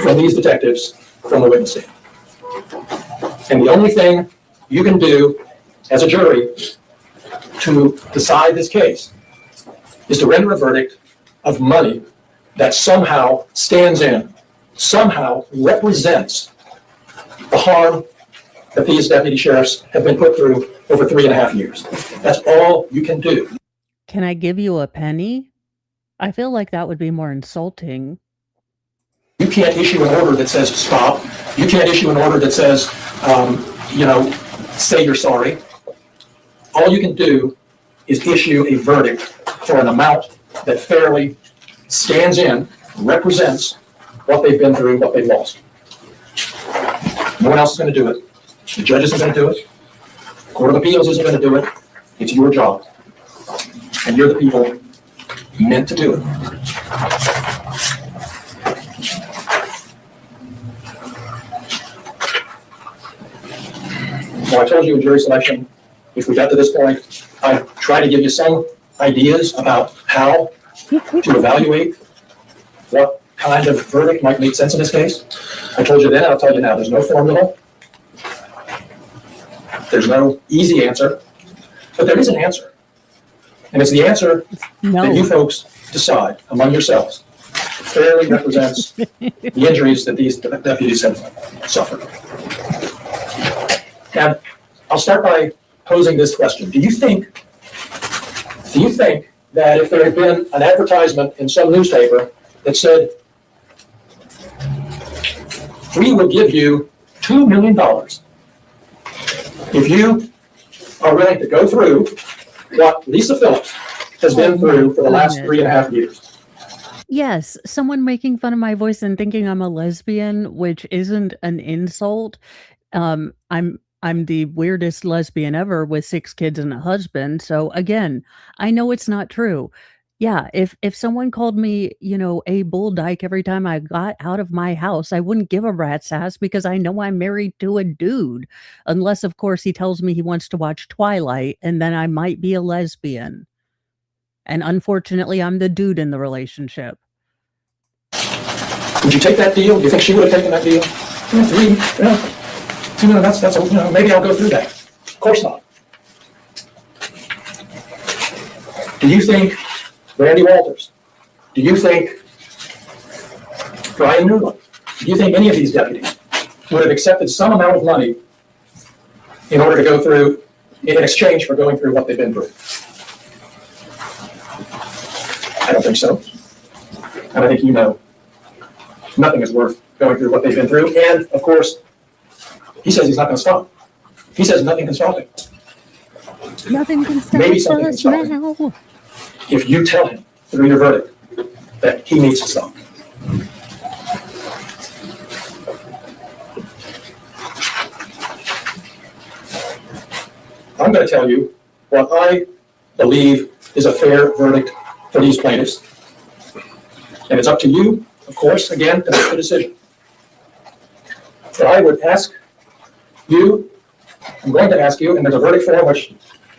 from these detectives from the witness stand. And the only thing you can do as a jury to decide this case is to render a verdict of money that somehow stands in, somehow represents the harm that these deputy sheriffs have been put through over 3.5 years. That's all you can do. Can I give you a penny? I feel like that would be more insulting. You can't issue an order that says stop. You can't issue an order that says, say you're sorry. All you can do is issue a verdict for an amount that fairly stands in, represents what they've been through, what they've lost. No one else is going to do it. The judge isn't going to do it. Court of Appeals isn't going to do it. It's your job. And you're the people meant to do it. Well, I told you in jury selection, if we got to this point, I'd try to give you some ideas about how to evaluate what kind of verdict might make sense in this case. I told you then, I'll tell you now, there's no formula. There's no easy answer, but there is an answer. And it's the answer that you folks decide among yourselves fairly represents the injuries that these deputies have suffered. And I'll start by posing this question. Do you think that if there had been an advertisement in some newspaper that said, we will give you $2 million if you are willing to go through what Lisa Phillips has been through for the last 3.5 years? Yes, someone making fun of my voice and thinking I'm a lesbian, which isn't an insult. I'm the weirdest lesbian ever with 6 kids and a husband. So again, I know it's not true. Yeah, if someone called me, a bull dyke every time I got out of my house, I wouldn't give a rat's ass because I know I'm married to a dude. Unless, of course, he tells me he wants to watch Twilight, and then I might be a lesbian. And unfortunately, I'm the dude in the relationship. Would you take that deal? Do you think she would have taken that deal? Maybe I'll go through that. Of course not. Do you think Randy Walters? Do you think Brian Newland? Do you think any of these deputies would have accepted some amount of money in order to go through, in exchange for going through what they've been through? I don't think so. And I think nothing is worth going through what they've been through. And, of course, he says he's not going to stop. He says nothing can stop him. Nothing can stop Maybe something can us stop him. now. If you tell him through your verdict that he needs to stop. I'm going to tell you what I believe is a fair verdict for these plaintiffs. And it's up to you, of course, again, to make the decision. But I would ask you, I'm going to ask you, and there's a verdict form which,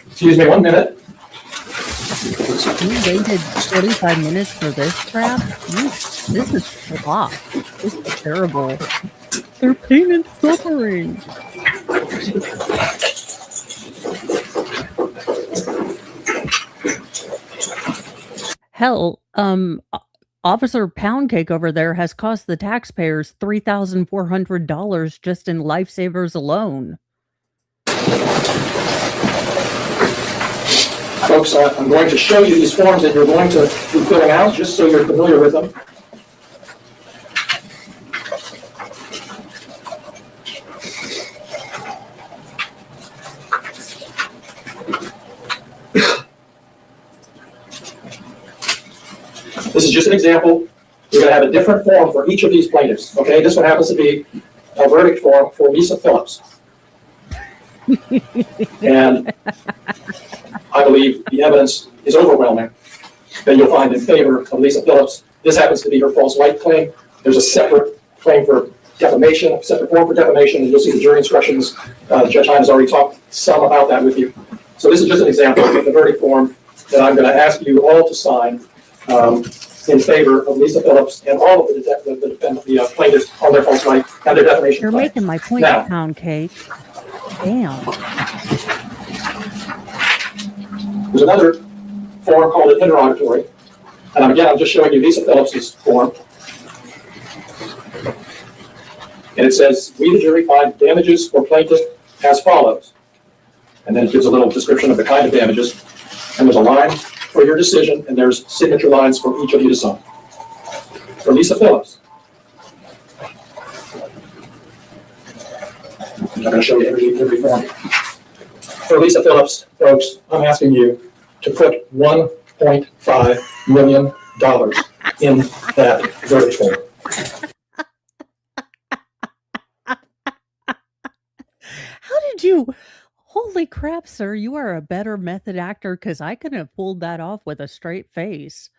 excuse me 1 minute. You waited 45 minutes for this crap? This is flop. This is terrible. They're pain and suffering. Hell, Officer Poundcake over there has cost the taxpayers $3,400 just in lifesavers alone. Folks, I'm going to show you these forms that you're going to be filling out, just so you're familiar with them. This is just an example. You're going to have a different form for each of these plaintiffs. Okay, this one happens to be a verdict form for Lisa Phillips. And I believe the evidence is overwhelming that you'll find in favor of Lisa Phillips. This happens to be her false light claim. There's a separate claim for defamation, a separate form for defamation, and you'll see the jury instructions. Judge Hine has already talked some about that with you. So this is just an example of the verdict form that I'm going to ask you all to sign in favor of Lisa Phillips and all of the plaintiffs on their false light and their defamation You're claim. making my point, Now, Poundcake. Damn. there's another form called an interrogatory. And again, I'm just showing you Lisa Phillips' form. And it says, we, the jury, find damages for plaintiff as follows. And then it gives a little description of the kind of damages. And there's a line for your decision, and there's signature lines for each of you to sign. For Lisa Phillips. I'm not going to show you every form. For Lisa Phillips, folks, I'm asking you to put $1.5 million in that verdict form. How did you? Holy crap, sir! You are a better method actor because I couldn't have pulled that off with a straight face.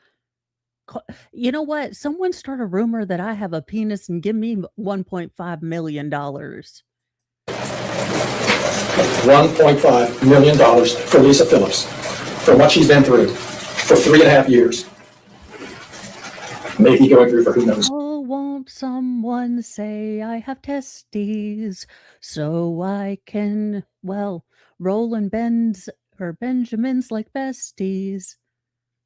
You know what? Someone start a rumor that I have a penis and give me $1.5 million. $1.5 million for Lisa Phillips for what she's been through for 3.5 years. Maybe going through for who knows. Oh, won't someone say I have testes so I can, well, roll and bend or Benjamins like besties?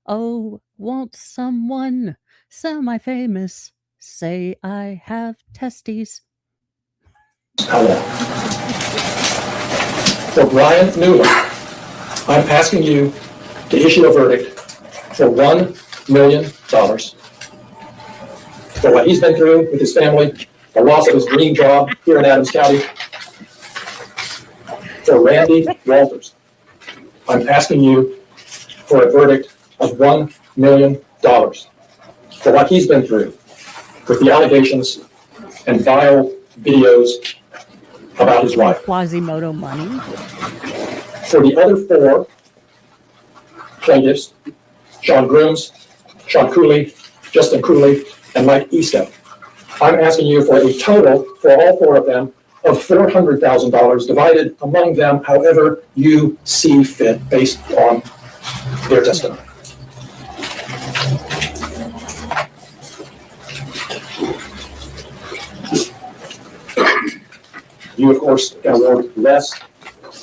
Oh, won't someone semi-famous say I have testes? How long? For Brian Newland, I'm asking you to issue a verdict for $1 million for what he's been through with his family, the loss of his dream job here in Adams County. For Randy Walters, I'm asking you for a verdict of $1 million for what he's been through with the allegations and vile videos about his wife. Quasimodo money. For the other 4 plaintiffs, Sean Grooms, Sean Cooley, Justin Cooley, and Mike Eastep, I'm asking you for a total, for all 4 of them, of $400,000 divided among them however you see fit based on their testimony. You, of course, can award less.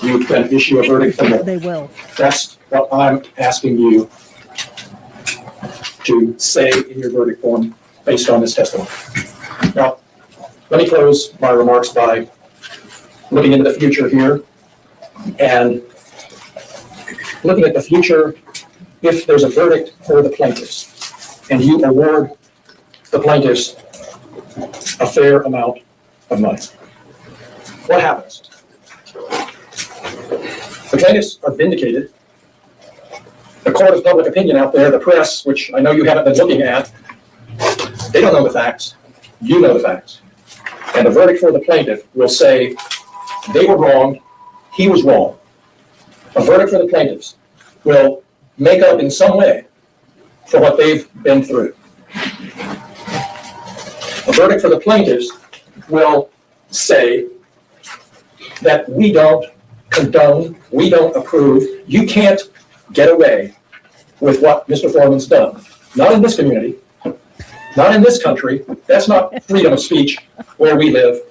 You can issue a verdict for more. They will. That's what I'm asking you to say in your verdict form based on this testimony. Now, let me close my remarks by looking into the future here and looking at the future if there's a verdict for the plaintiffs and you award the plaintiffs a fair amount of money. What happens? The plaintiffs are vindicated. The court of public opinion out there, the press, which I know you haven't been looking at, they don't know the facts. You know the facts. And the verdict for the plaintiff will say they were wrong, he was wrong. A verdict for the plaintiffs will make up in some way for what they've been through. A verdict for the plaintiffs will say that we don't condone, we don't approve, you can't get away with what Mr. Foreman's done. Not in this community, not in this country. That's not freedom of speech where we live.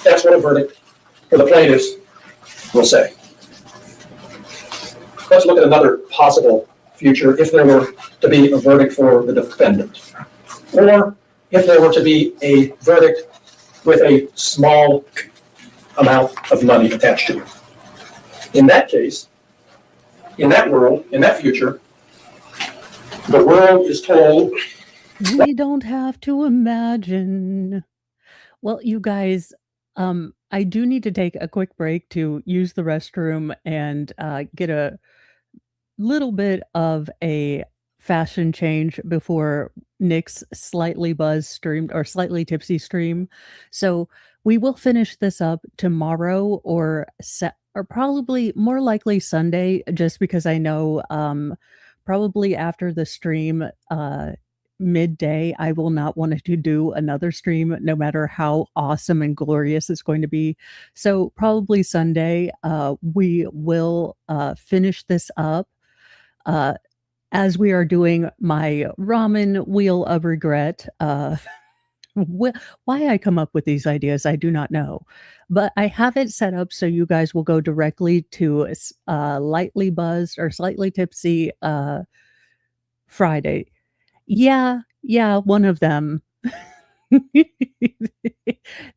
That's what a verdict for the plaintiffs will say. Let's look at another possible future if there were to be a verdict for the defendant, or if there were to be a verdict with a small amount of money attached to it. In that case, in that world, in that future, the world is told we don't have to imagine. Well, you guys, I do need to take a quick break to use the restroom and get a little bit of a fashion change before Nick's slightly buzzed stream or slightly tipsy stream. So we will finish this up tomorrow or probably more likely Sunday, just because I know probably after the stream midday, I will not want to do another stream, no matter how awesome and glorious it's going to be. So probably Sunday, we will finish this up. As we are doing my ramen wheel of regret. Why I come up with these ideas, I do not know. But I have it set up so you guys will go directly to lightly buzzed or slightly tipsy Friday. Yeah, one of them.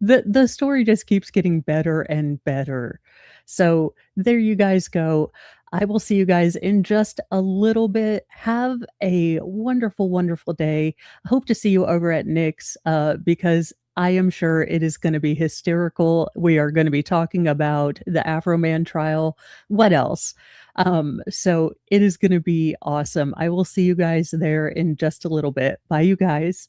The story just keeps getting better and better. So there you guys go. I will see you guys in just a little bit. Have a wonderful, wonderful day. I hope to see you over at Nick's because I am sure it is going to be hysterical. We are going to be talking about the Afroman trial. What else? So it is going to be awesome. I will see you guys there in just a little bit. Bye, you guys.